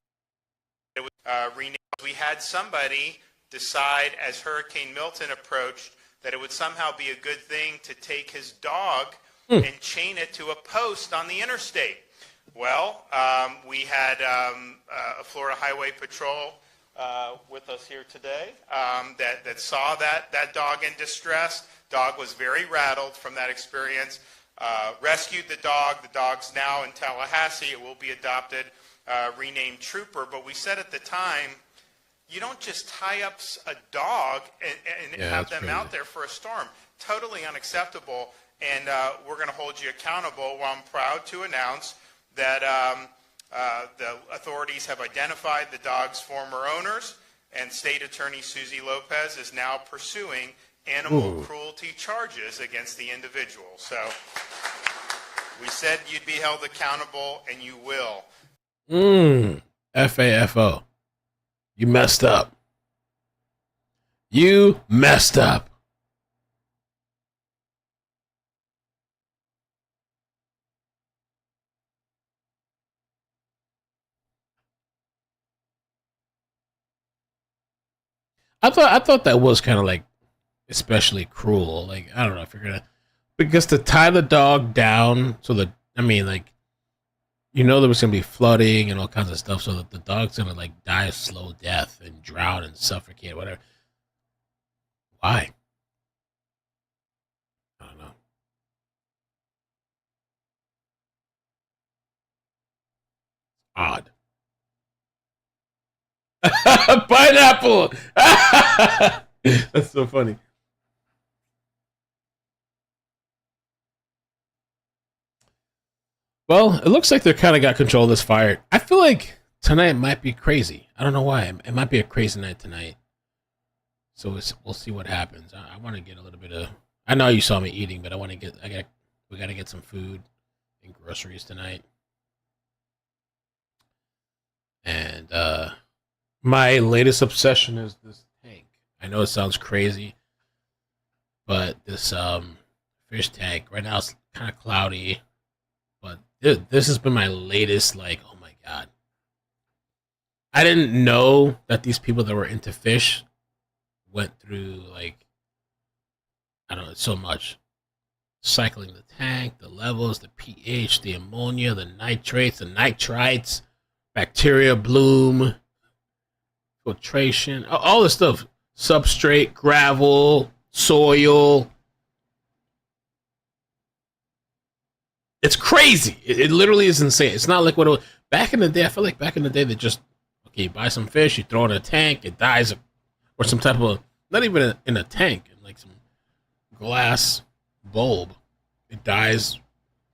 it was renamed. We had somebody decide as Hurricane Milton approached that it would somehow be a good thing to take his dog and chain it to a post on the interstate. Well, we had a Florida Highway Patrol with us here today that saw that dog in distress. Dog was very rattled from that experience. Rescued the dog. The dog's now in Tallahassee. It will be adopted, renamed Trooper. But we said at the time, you don't just tie up a dog and have them out there for a storm. Totally unacceptable. And we're going to hold you accountable. Well, I'm proud to announce that the authorities have identified the dog's former owners, and State Attorney Susie Lopez is now pursuing animal cruelty charges against the individual. So we said you'd be held accountable, and you will.
FAFO. You messed up. You messed up. I thought that was kind of like especially cruel. Like, I don't know if you're gonna, because to tie the dog down so that, I mean, like, you know, there was gonna be flooding and all kinds of stuff, so that the dog's gonna like die a slow death and drown and suffocate, whatever. Why? I don't know. Odd. Pineapple. That's so funny. Well, it looks like they kind of got control of this fire. I feel like tonight might be crazy. I don't know why. It might be a crazy night tonight. So we'll see what happens. I want to get a little bit of. I know you saw me eating, but we got to get some food and groceries tonight. And my latest obsession is this tank. I know it sounds crazy, but this fish tank right now it's kind of cloudy. But this has been my latest, like, oh my God. I didn't know that these people that were into fish went through, like, I don't know, it's so much. Cycling the tank, the levels, the pH, the ammonia, the nitrates, the nitrites, bacteria bloom, filtration, all this stuff. Substrate, gravel, soil. It's crazy. It literally is insane. It's not like what it was. Back in the day, I feel like back in the day, they just, okay, you buy some fish, you throw it in a tank, it dies, or some type of, not even in a tank, in like some glass bulb. It dies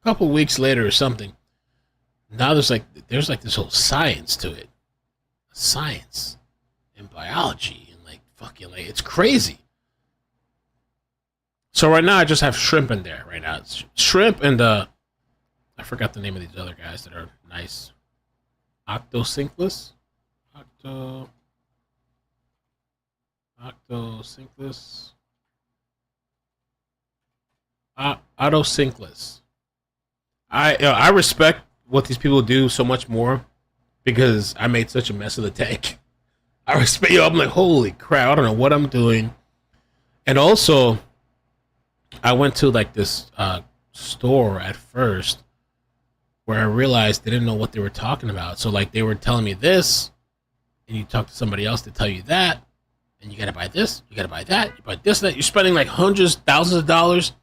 a couple weeks later or something. Now there's like this whole science to it. Science and biology and like fucking like it's crazy. So right now I just have shrimp in there right now. It's shrimp and I forgot the name of these other guys that are nice. Octocinklus? Octocinklus? Autocinklus. I respect what these people do so much more because I made such a mess of the tank. I respect I'm like, holy crap, I don't know what I'm doing. And also, I went to like this store at first where I realized they didn't know what they were talking about. So like they were telling me this, and you talk to somebody else to tell you that, and you gotta buy this, you gotta buy that, you buy this, that. You're spending like hundreds, thousands of dollars.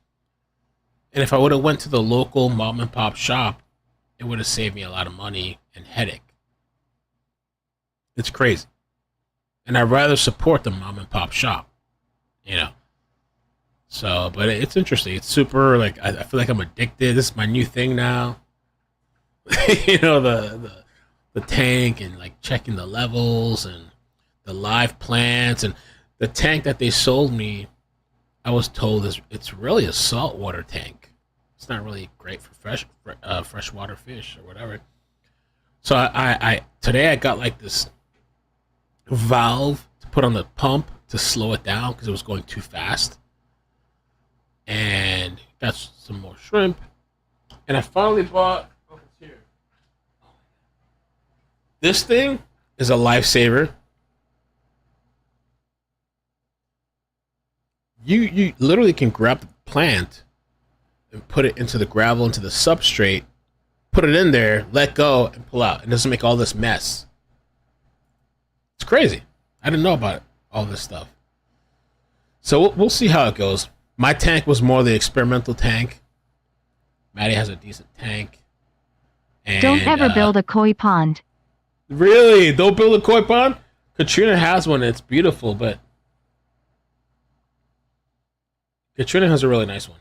And if I would have went to the local mom and pop shop, it would have saved me a lot of money and headache. It's crazy. And I'd rather support the mom and pop shop, you know. So, but it's interesting. It's super, like, I feel like I'm addicted. This is my new thing now. You know, the tank and, like, checking the levels and the live plants. And the tank that they sold me, I was told it's really a saltwater tank. It's not really great for freshwater fish or whatever. So I today I got like this valve to put on the pump to slow it down because it was going too fast. And got some more shrimp. And I finally bought. Oh, it's here. This thing is a lifesaver. You literally can grab the plant and put it into the gravel, into the substrate, put it in there, let go, and pull out. It doesn't make all this mess. It's crazy. I didn't know about all this stuff. So we'll see how it goes. My tank was more the experimental tank. Maddie has a decent tank. And,
don't ever build a koi pond.
Really? Don't build a koi pond? Katrina has one. It's beautiful, but Katrina has a really nice one.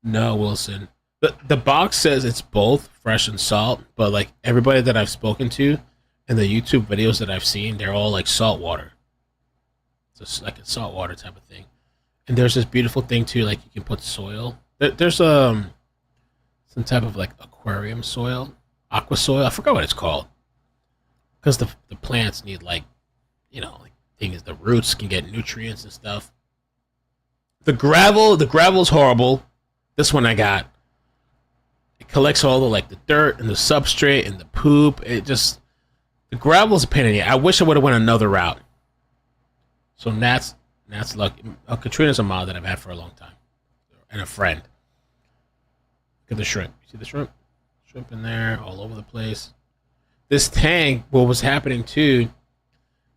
No, Wilson. The box says it's both fresh and salt, but like everybody that I've spoken to and the YouTube videos that I've seen, they're all like saltwater. It's just like a saltwater type of thing. And there's this beautiful thing too, like you can put soil. There's some type of like aquarium soil, aqua soil. I forgot what it's called. Because the plants need like, you know, like things. The roots can get nutrients and stuff. The gravel's horrible. This one I got. It collects all the like the dirt and the substrate and the poop. The gravel's a pain in the ass. I wish I would have went another route. So Nat's lucky. Katrina's a mod that I've had for a long time, and a friend. Look at the shrimp. You see the shrimp? Shrimp in there, all over the place. This tank, what was happening too,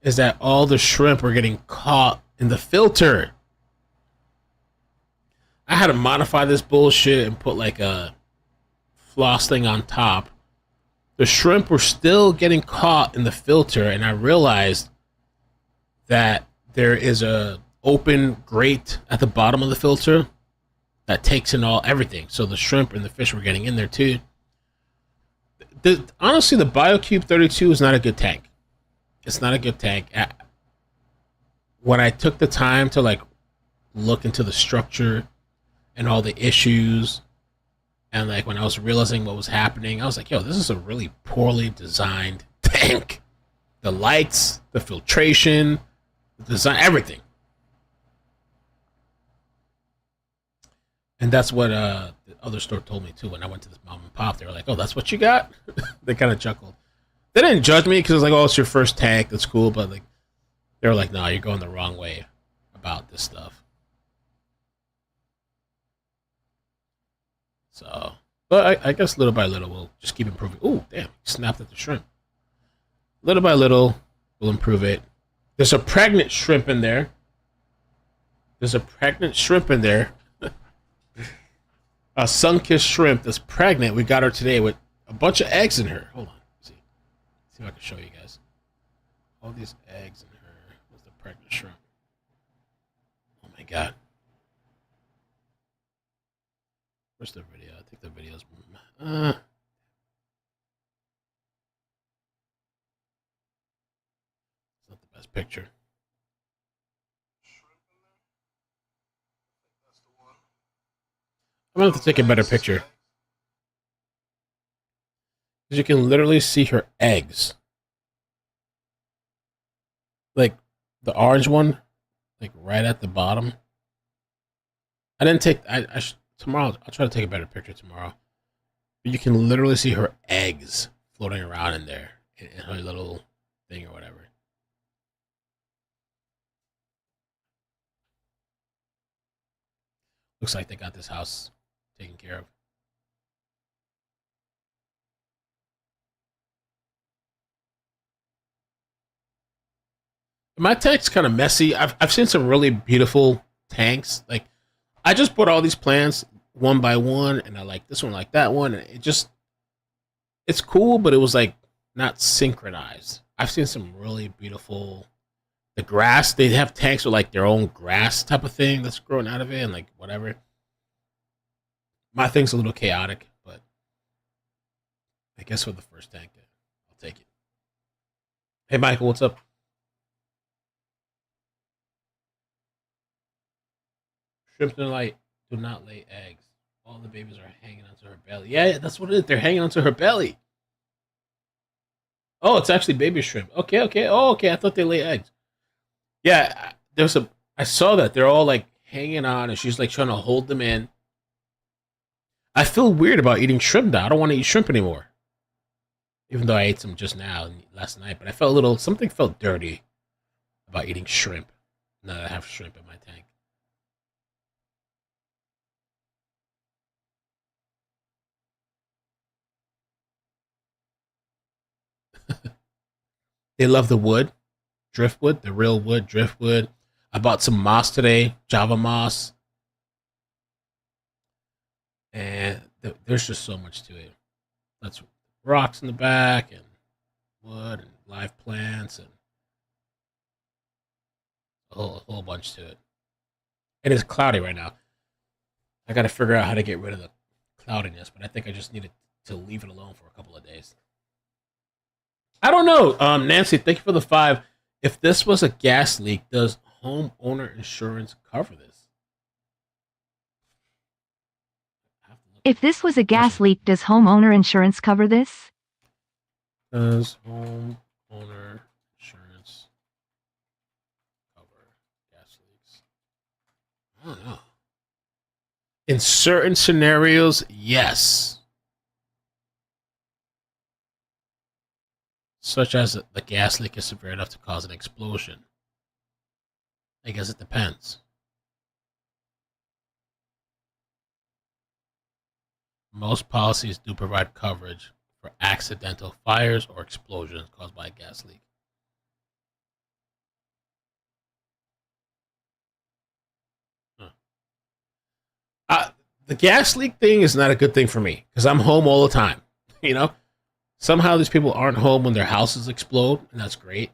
is that all the shrimp were getting caught in the filter. I had to modify this bullshit and put like a floss thing on top. The shrimp were still getting caught in the filter, and I realized that there is a open grate at the bottom of the filter that takes in everything. So the shrimp and the fish were getting in there too. Honestly, the BioCube 32 is not a good tank. It's not a good tank. When I took the time to like look into the structure and all the issues, and like when I was realizing what was happening, I was like, yo, this is a really poorly designed tank. The lights, the filtration, the design, everything. And that's what the other store told me too when I went to this mom and pop. They were like, oh, that's what you got? They kind of chuckled. They didn't judge me because it's like, oh, it's your first tank. That's cool. But like, they were like, no, you're going the wrong way about this stuff. So, but I guess little by little, we'll just keep improving. Oh, damn. Snapped at the shrimp. Little by little, we'll improve it. There's a pregnant shrimp in there. A sun-kissed shrimp that's pregnant. We got her today with a bunch of eggs in her. Hold on. See if I can show you guys. All these eggs in her. Where's the pregnant shrimp? Oh my god. Where's the video? I think the video's... it's not the best picture. I'm going to have to take a better picture. Because you can literally see her eggs. Like, the orange one, like, right at the bottom. I didn't take... tomorrow, I'll try to take a better picture tomorrow. But you can literally see her eggs floating around in there. In her little thing or whatever. Looks like they got this house taken care of. My tank's kind of messy. I've seen some really beautiful tanks. Like, I just bought all these plants one by one, and I like this one, like that one. And it's cool, but it was like not synchronized. I've seen some really beautiful. The grass, they have tanks with like their own grass type of thing that's growing out of it, and like whatever. My thing's a little chaotic, but I guess for the first tank, I'll take it. Hey, Michael, what's up? Shrimp do not lay eggs. All the babies are hanging onto her belly. Yeah, that's what it is. They're hanging onto her belly. Oh, it's actually baby shrimp. Okay. Oh, okay. I thought they lay eggs. Yeah, I saw that. They're all like hanging on, and she's like trying to hold them in. I feel weird about eating shrimp now. I don't want to eat shrimp anymore. Even though I ate some just now, last night. But I felt something felt dirty about eating shrimp. Now that I have shrimp in my tank. They love the wood. Driftwood, the real wood, driftwood. I bought some moss today, Java moss. And there's just so much to it. That's rocks in the back and wood and live plants and a whole bunch to it. It is cloudy right now. I got to figure out how to get rid of the cloudiness, but I think I just needed to leave it alone for a couple of days. I don't know. Nancy, thank you for the 5. If this was a gas leak, does homeowner insurance cover this?
If this was a gas leak, does homeowner insurance cover this?
Does homeowner insurance cover gas leaks? I don't know. In certain scenarios, yes. Such as the gas leak is severe enough to cause an explosion. I guess it depends. Most policies do provide coverage for accidental fires or explosions caused by a gas leak. The gas leak thing is not a good thing for me because I'm home all the time, you know? Somehow these people aren't home when their houses explode, and that's great.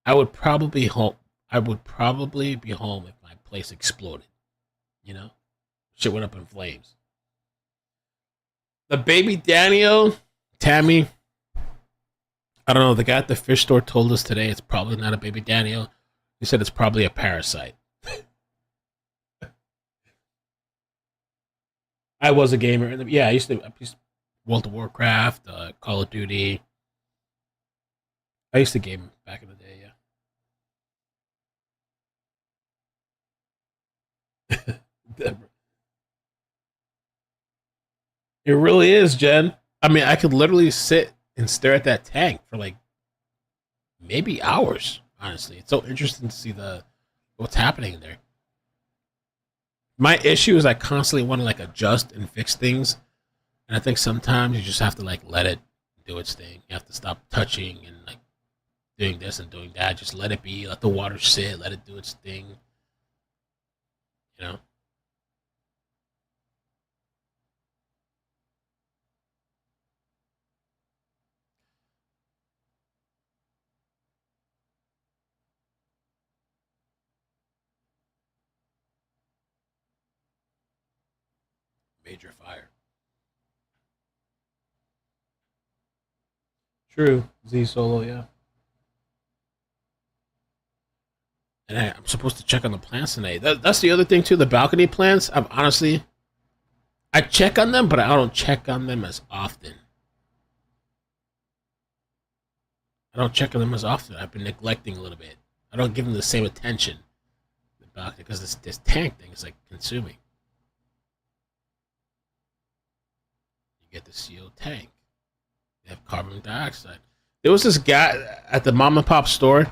I would probably be home if my place exploded. You know? Shit went up in flames. The baby Daniel, Tammy, I don't know, the guy at the fish store told us today it's probably not a baby Daniel. He said it's probably a parasite. I was a gamer. Yeah, I used to World of Warcraft, Call of Duty. I used to game back in the day, yeah. It really is, Jen. I mean, I could literally sit and stare at that tank for like maybe hours. Honestly, it's so interesting to see what's happening there. My issue is I constantly want to like adjust and fix things, and I think sometimes you just have to like let it do its thing. You have to stop touching and like doing this and doing that. Just let it be. Let the water sit. Let it do its thing. You know. Major fire. True. Z Solo, yeah. And I'm supposed to check on the plants tonight. That's the other thing too. The balcony plants. I check on them, but I don't check on them as often. I've been neglecting a little bit. I don't give them the same attention. The balcony, because this tank thing is like consuming. You get the sealed tank. You have carbon dioxide. There was this guy at the mom and pop store.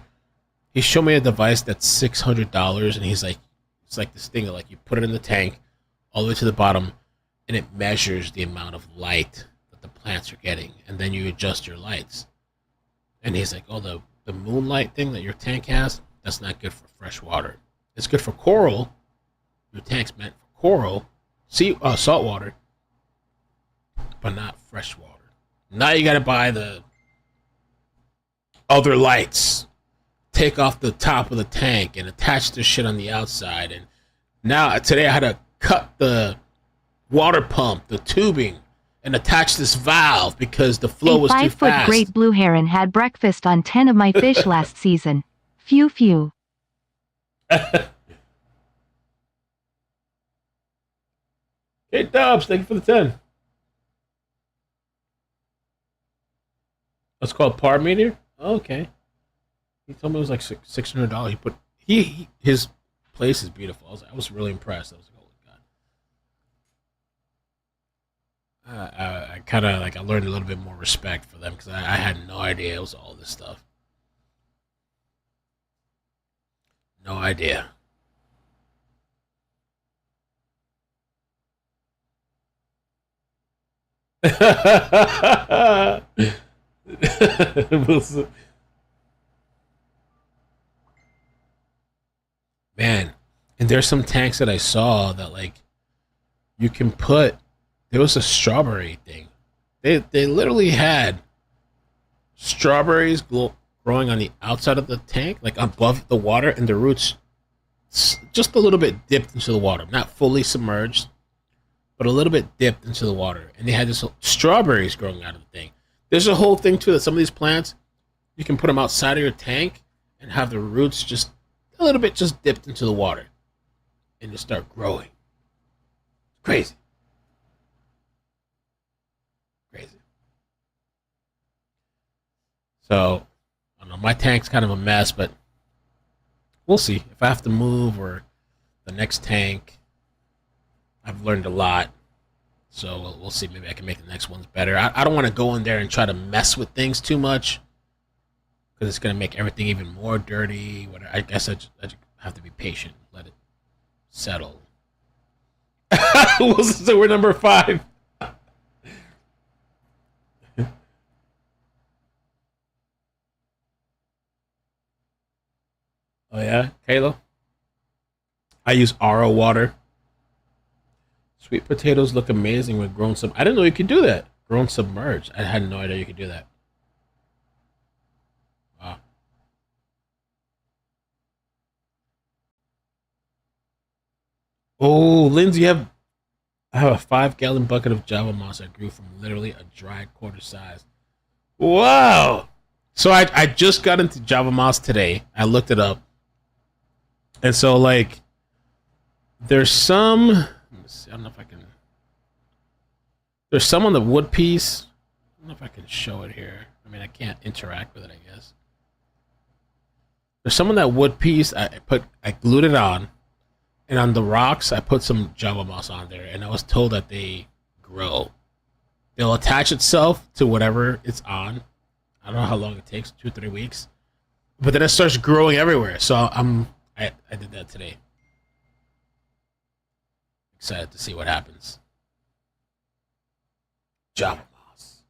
He showed me a device that's $600, and he's like, it's like this thing, like you put it in the tank, all the way to the bottom, and it measures the amount of light that the plants are getting, and then you adjust your lights. And he's like, oh, the moonlight thing that your tank has, that's not good for fresh water. It's good for coral. Your tank's meant for coral, salt water, but not fresh water. Now you got to buy the other lights, take off the top of the tank, and attach this shit on the outside. And now today I had to cut the water pump, the tubing, and attach this valve because the flow was too fast.
A 5-foot great blue heron had breakfast on 10 of my fish last season. Phew.
Hey, Dubs, thank you for the 10. That's called par meter? Oh, okay. He told me it was like $600. His place is beautiful. I was really impressed. I was like, holy God. I kind of like I learned a little bit more respect for them because I had no idea it was all this stuff. No idea. Man, and there's some tanks that I saw that like you can put. There was a strawberry thing. They literally had strawberries growing on the outside of the tank, like above the water, and the roots just a little bit dipped into the water, not fully submerged, but a little bit dipped into the water. And they had this strawberries growing out of the thing. There's a whole thing too that some of these plants, you can put them outside of your tank and have the roots just a little bit just dipped into the water and just start growing. Crazy. So, I don't know, my tank's kind of a mess, but we'll see. If I have to move or the next tank, I've learned a lot. So we'll see. Maybe I can make the next ones better. I don't want to go in there and try to mess with things too much because it's going to make everything even more dirty. I guess I just have to be patient. Let it settle. So we're number 5. Oh, yeah? Kayla? I use RO water. Sweet potatoes look amazing with grown I didn't know you could do that. Grown submerged. I had no idea you could do that. Wow. Oh, Lindsay, I have a 5-gallon bucket of Java moss that grew from literally a dried quarter size. Wow. So I just got into Java moss today. I looked it up. And so, like, there's some. Let me see. I don't know if I can. There's some on the wood piece. I don't know if I can show it here. I mean, I can't interact with it, I guess. There's some on that wood piece. I glued it on, and on the rocks, I put some Java moss on there, and I was told that they grow. it'll attach itself to whatever it's on. I don't know how long it takes, 2-3 weeks. But then it starts growing everywhere. So I did that today. Excited to see what happens. Java moss.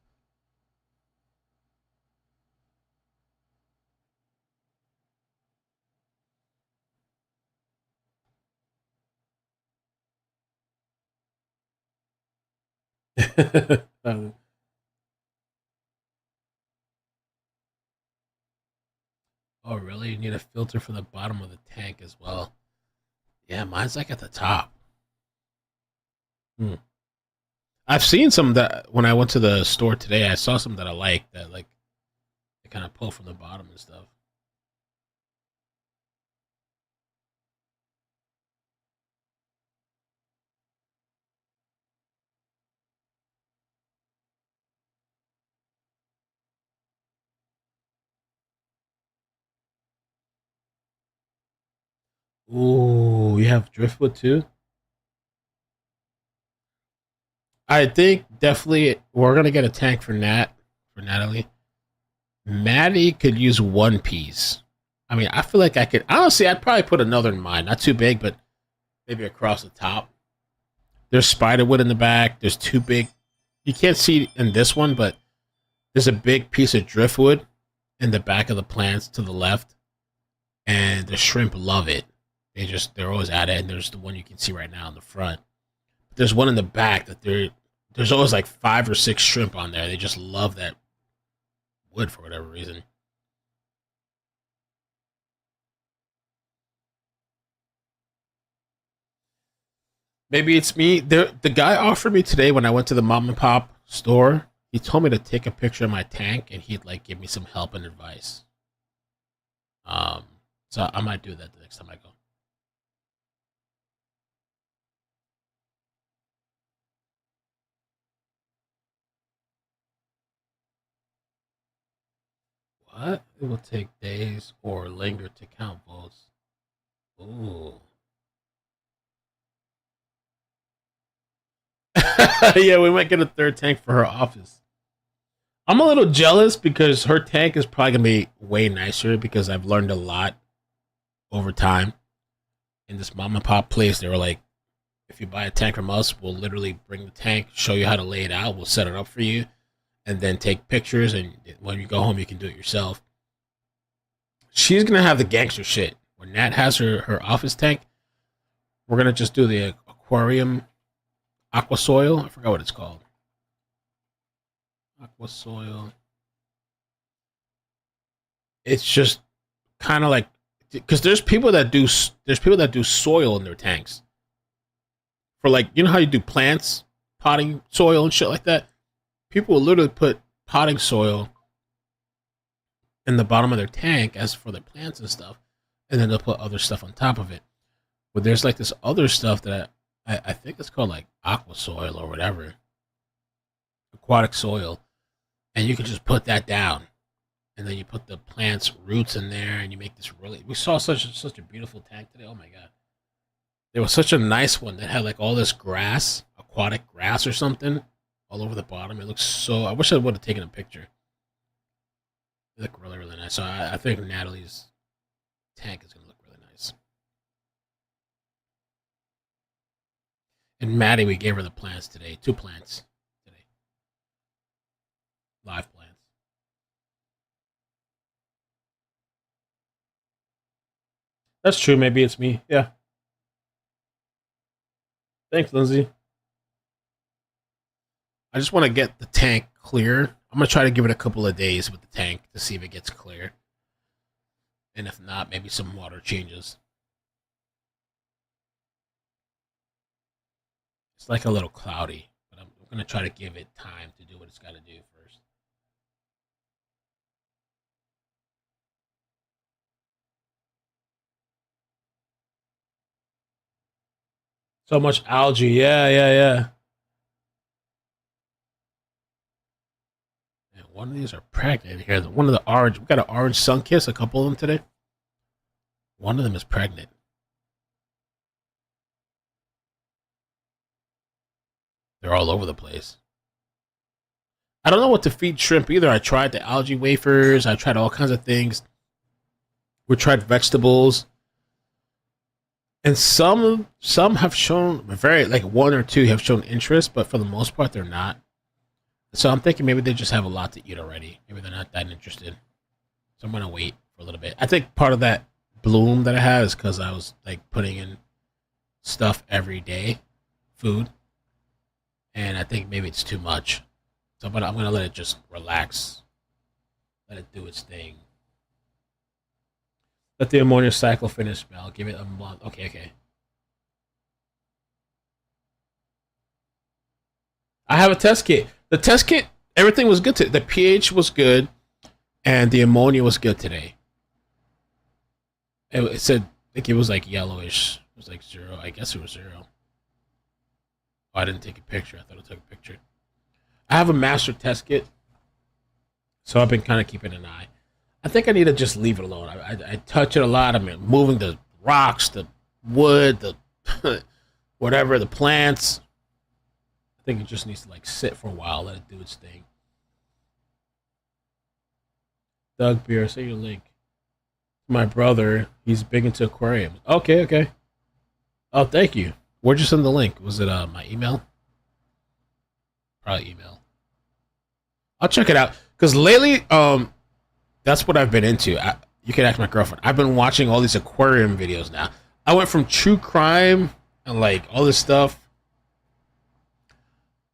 Oh, really? You need a filter for the bottom of the tank as well. Yeah, mine's like at the top. I've seen some that when I went to the store today, I saw some that I like that like they kind of pull from the bottom and stuff. Ooh, you have driftwood too? I think definitely we're gonna get a tank for Natalie. Maddie could use one piece. I mean, I feel like I could honestly. I'd probably put another in mine. Not too big, but maybe across the top. There's spiderwood in the back. There's two big. You can't see in this one, but there's a big piece of driftwood in the back of the plants to the left, and the shrimp love it. They're always at it. And there's the one you can see right now in the front. There's one in the back that there's always like 5 or 6 shrimp on there. They just love that wood for whatever reason. Maybe it's me. The guy offered me today when I went to the mom and pop store. He told me to take a picture of my tank and he'd like give me some help and advice. So I might do that the next time I go. What? It will take days or linger to count votes. Ooh. Yeah, we might get a third tank for her office. I'm a little jealous because her tank is probably gonna be way nicer because I've learned a lot over time. In this mom and pop place, they were like, if you buy a tank from us, we'll literally bring the tank, show you how to lay it out, we'll set it up for you, and then take pictures, and when you go home you can do it yourself. She's gonna have the gangster shit. When Nat has her office tank, we're gonna just do the aquarium aqua soil. I forgot what it's called. Aqua soil. It's just kind of like because there's people that do soil in their tanks for like how you do plants, potting soil and shit like that. People will literally put potting soil in the bottom of their tank as for their plants and stuff, and then they'll put other stuff on top of it. But there's like this other stuff that I think it's called like aqua soil or whatever, aquatic soil, and you can just put that down, and then you put the plant's roots in there, and you make this really. We saw such a beautiful tank today. Oh my god, there was such a nice one that had like all this grass, aquatic grass or something, all over the bottom. It looks so. I wish I would have taken a picture. It looked really really nice. So I think Natalie's tank is gonna look really nice. And Maddie, we gave her the plants today. 2 plants today. Live plants. That's true. Maybe it's me. Yeah. Thanks, Lindsay. I just want to get the tank clear. I'm going to try to give it a couple of days with the tank to see if it gets clear. And if not, maybe some water changes. It's like a little cloudy, but I'm going to try to give it time to do what it's got to do first. So much algae. Yeah. And one of these are pregnant here. One of the orange, we got an orange sun kiss, a couple of them today. One of them is pregnant. They're all over the place. I don't know what to feed shrimp either. I tried the algae wafers. I tried all kinds of things. We tried vegetables. And some have shown very, like one or two have shown interest, but for the most part, they're not. So I'm thinking maybe they just have a lot to eat already. Maybe they're not that interested. So I'm going to wait for a little bit. I think part of that bloom that I have is because I was like putting in stuff every day, food. And I think maybe it's too much. So I'm going to let it just relax. Let it do its thing. Let the ammonia cycle finish, Mel. Give it a month. Okay. I have a test kit. The test kit, everything was good. The pH was good, and the ammonia was good today. It said, I think it was like yellowish. It was like 0. I guess it was 0. Oh, I didn't take a picture. I thought I took a picture. I have a master test kit, so I've been kind of keeping an eye. I think I need to just leave it alone. I touch it a lot. I'm moving the rocks, the wood, the whatever, the plants. I think it just needs to like sit for a while, let it do its thing. Doug Beer, say your link. My brother, he's big into aquariums. Okay. Oh, thank you. Where'd you send the link? Was it my email? Probably email. I'll check it out. Because lately, that's what I've been into. You can ask my girlfriend. I've been watching all these aquarium videos now. I went from true crime and like all this stuff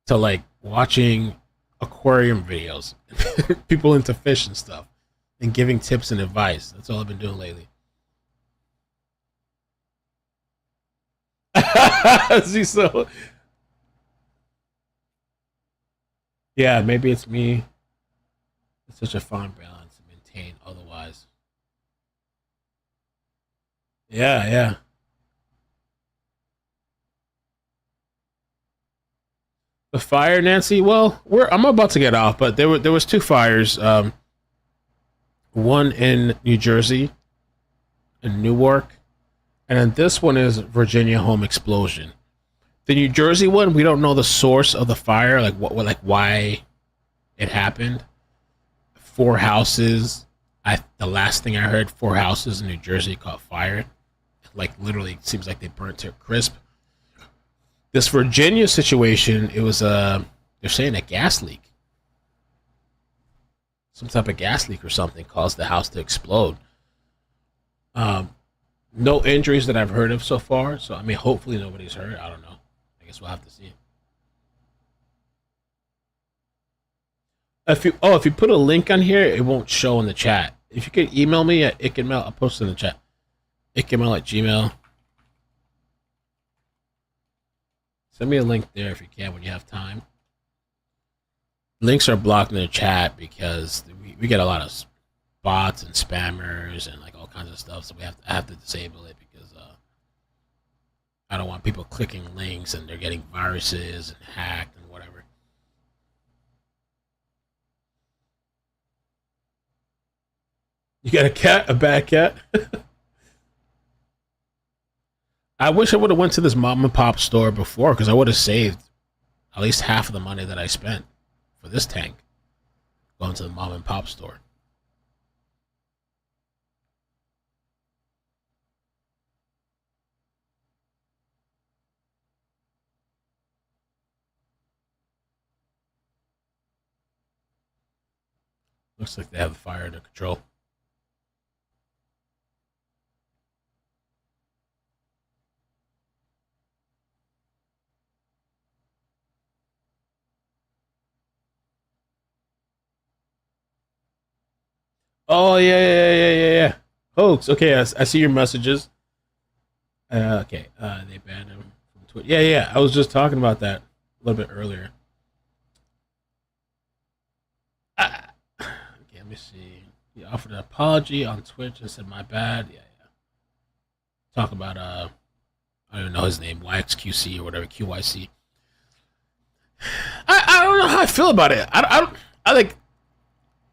to like watching aquarium videos. People into fish and stuff. And giving tips and advice. That's all I've been doing lately. See, so yeah, maybe it's me. It's such a fine balance to maintain otherwise. Yeah. The fire, Nancy. Well, I'm about to get off, but there was 2 fires. One in New Jersey, in Newark, and then this one is Virginia home explosion. The New Jersey one, we don't know the source of the fire, like why it happened. 4 houses. The last thing I heard, 4 houses in New Jersey caught fire. Like literally, it seems like they burnt to a crisp. This Virginia situation, it was they're saying a gas leak. Some type of gas leak or something caused the house to explode. No injuries that I've heard of so far. So, I mean, hopefully nobody's hurt. I don't know. I guess we'll have to see. If you put a link on here, it won't show in the chat. If you could email me at ickandmail, I'll post it in the chat. ickandmail@gmail. Send me a link there if you can when you have time. Links are blocked in the chat because we get a lot of bots and spammers and like all kinds of stuff, so I have to disable it because I don't want people clicking links and they're getting viruses and hacked and whatever. You got a cat? A bad cat? I wish I would have went to this mom and pop store before because I would have saved at least half of the money that I spent for this tank going to the mom and pop store. Looks like they have the fire under control. Oh, yeah. Hoax. Okay, I see your messages. Okay, they banned him from Twitter. Yeah, I was just talking about that a little bit earlier. Okay, let me see. He offered an apology on Twitch and said, my bad. Yeah. Talk about, I don't even know his name, YXQC or whatever, QYC. I don't know how I feel about it. I don't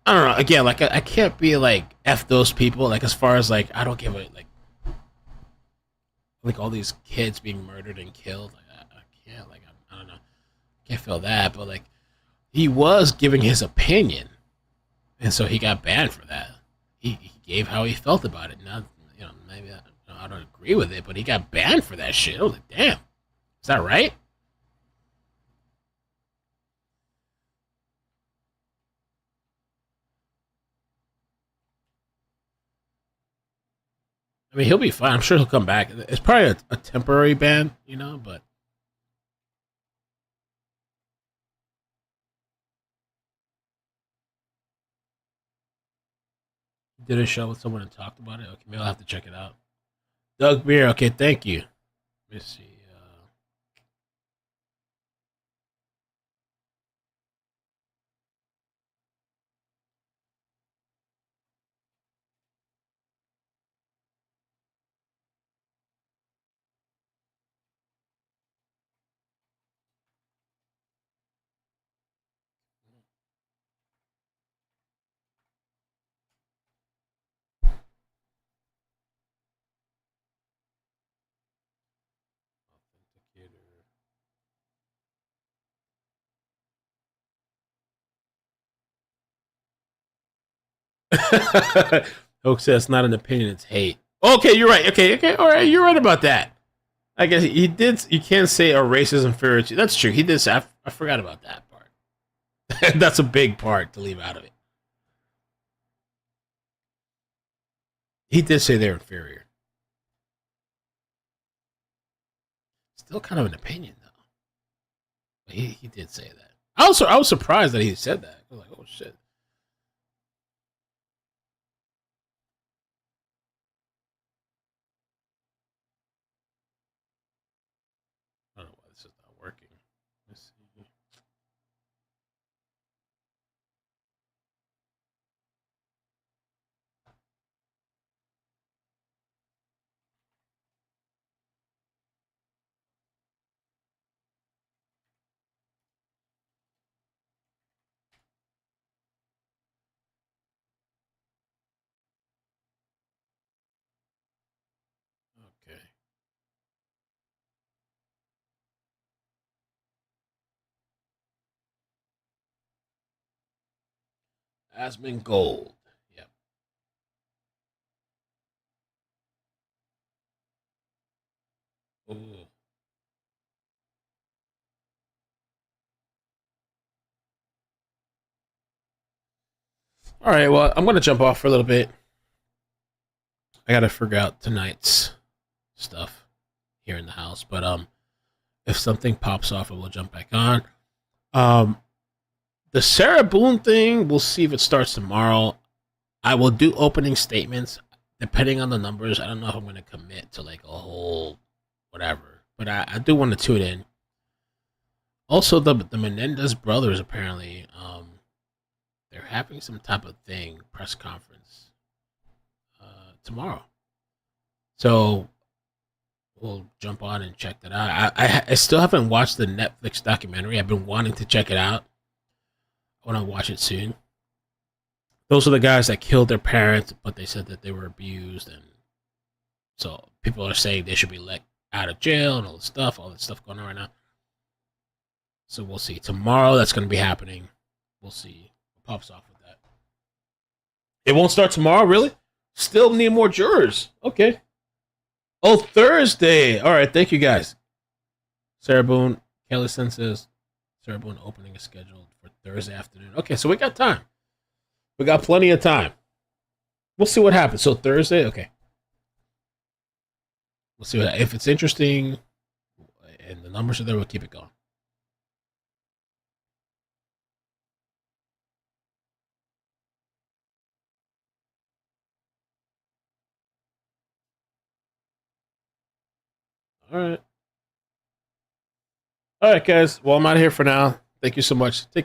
know. Again, like I can't be like F those people. Like as far as like I don't give a like all these kids being murdered and killed. Like, I can't. Like I don't know. Can't feel that. But like he was giving his opinion, and so he got banned for that. He gave how he felt about it. Now, maybe I don't agree with it, but he got banned for that shit. I was like, damn, is that right? I mean, he'll be fine. I'm sure he'll come back. It's probably a temporary ban, but. Did a show with someone and talked about it? Okay, maybe I'll have to check it out. Doug Beer, okay, thank you. Let me see. Hope says it's not an opinion, it's hate. Okay, you're right. Okay, all right, you're right about that. I guess he did. You can't say a race is inferior to. That's true. He did say. I forgot about that part. That's a big part to leave out of it. He did say they're inferior. Still kind of an opinion, though. But he did say that. I was surprised that he said that. I was like, oh shit. I don't know why this is not working. Let's see. Okay. Aspen Gold. Yep. Ooh. All right, well, I'm going to jump off for a little bit. I got to figure out tonight's stuff here in the house, but if something pops off, I will jump back on. The Sarah Boone thing, we'll see if it starts tomorrow. I will do opening statements depending on the numbers. I don't know if I'm going to commit to like a whole whatever, but I do want to tune in. Also, the Menendez brothers apparently they're having some type of thing, press conference tomorrow. So we'll jump on and check that out. I still haven't watched the Netflix documentary. I've been wanting to check it out. I want to watch it soon. Those are the guys that killed their parents, but they said that they were abused, and so people are saying they should be let out of jail and all that stuff going on right now. So we'll see. Tomorrow that's going to be happening. We'll see what pops off with that. It won't start tomorrow, really? Still need more jurors. Okay. Oh, Thursday. All right, thank you guys. Sarah Boone, Kelly Sen says Sarah Boone opening is scheduled for Thursday afternoon. Okay, so we got time. We got plenty of time. We'll see what happens. So Thursday, okay. We'll see if it's interesting and the numbers are there, we'll keep it going. All right. All right, guys. Well, I'm out of here for now. Thank you so much. Take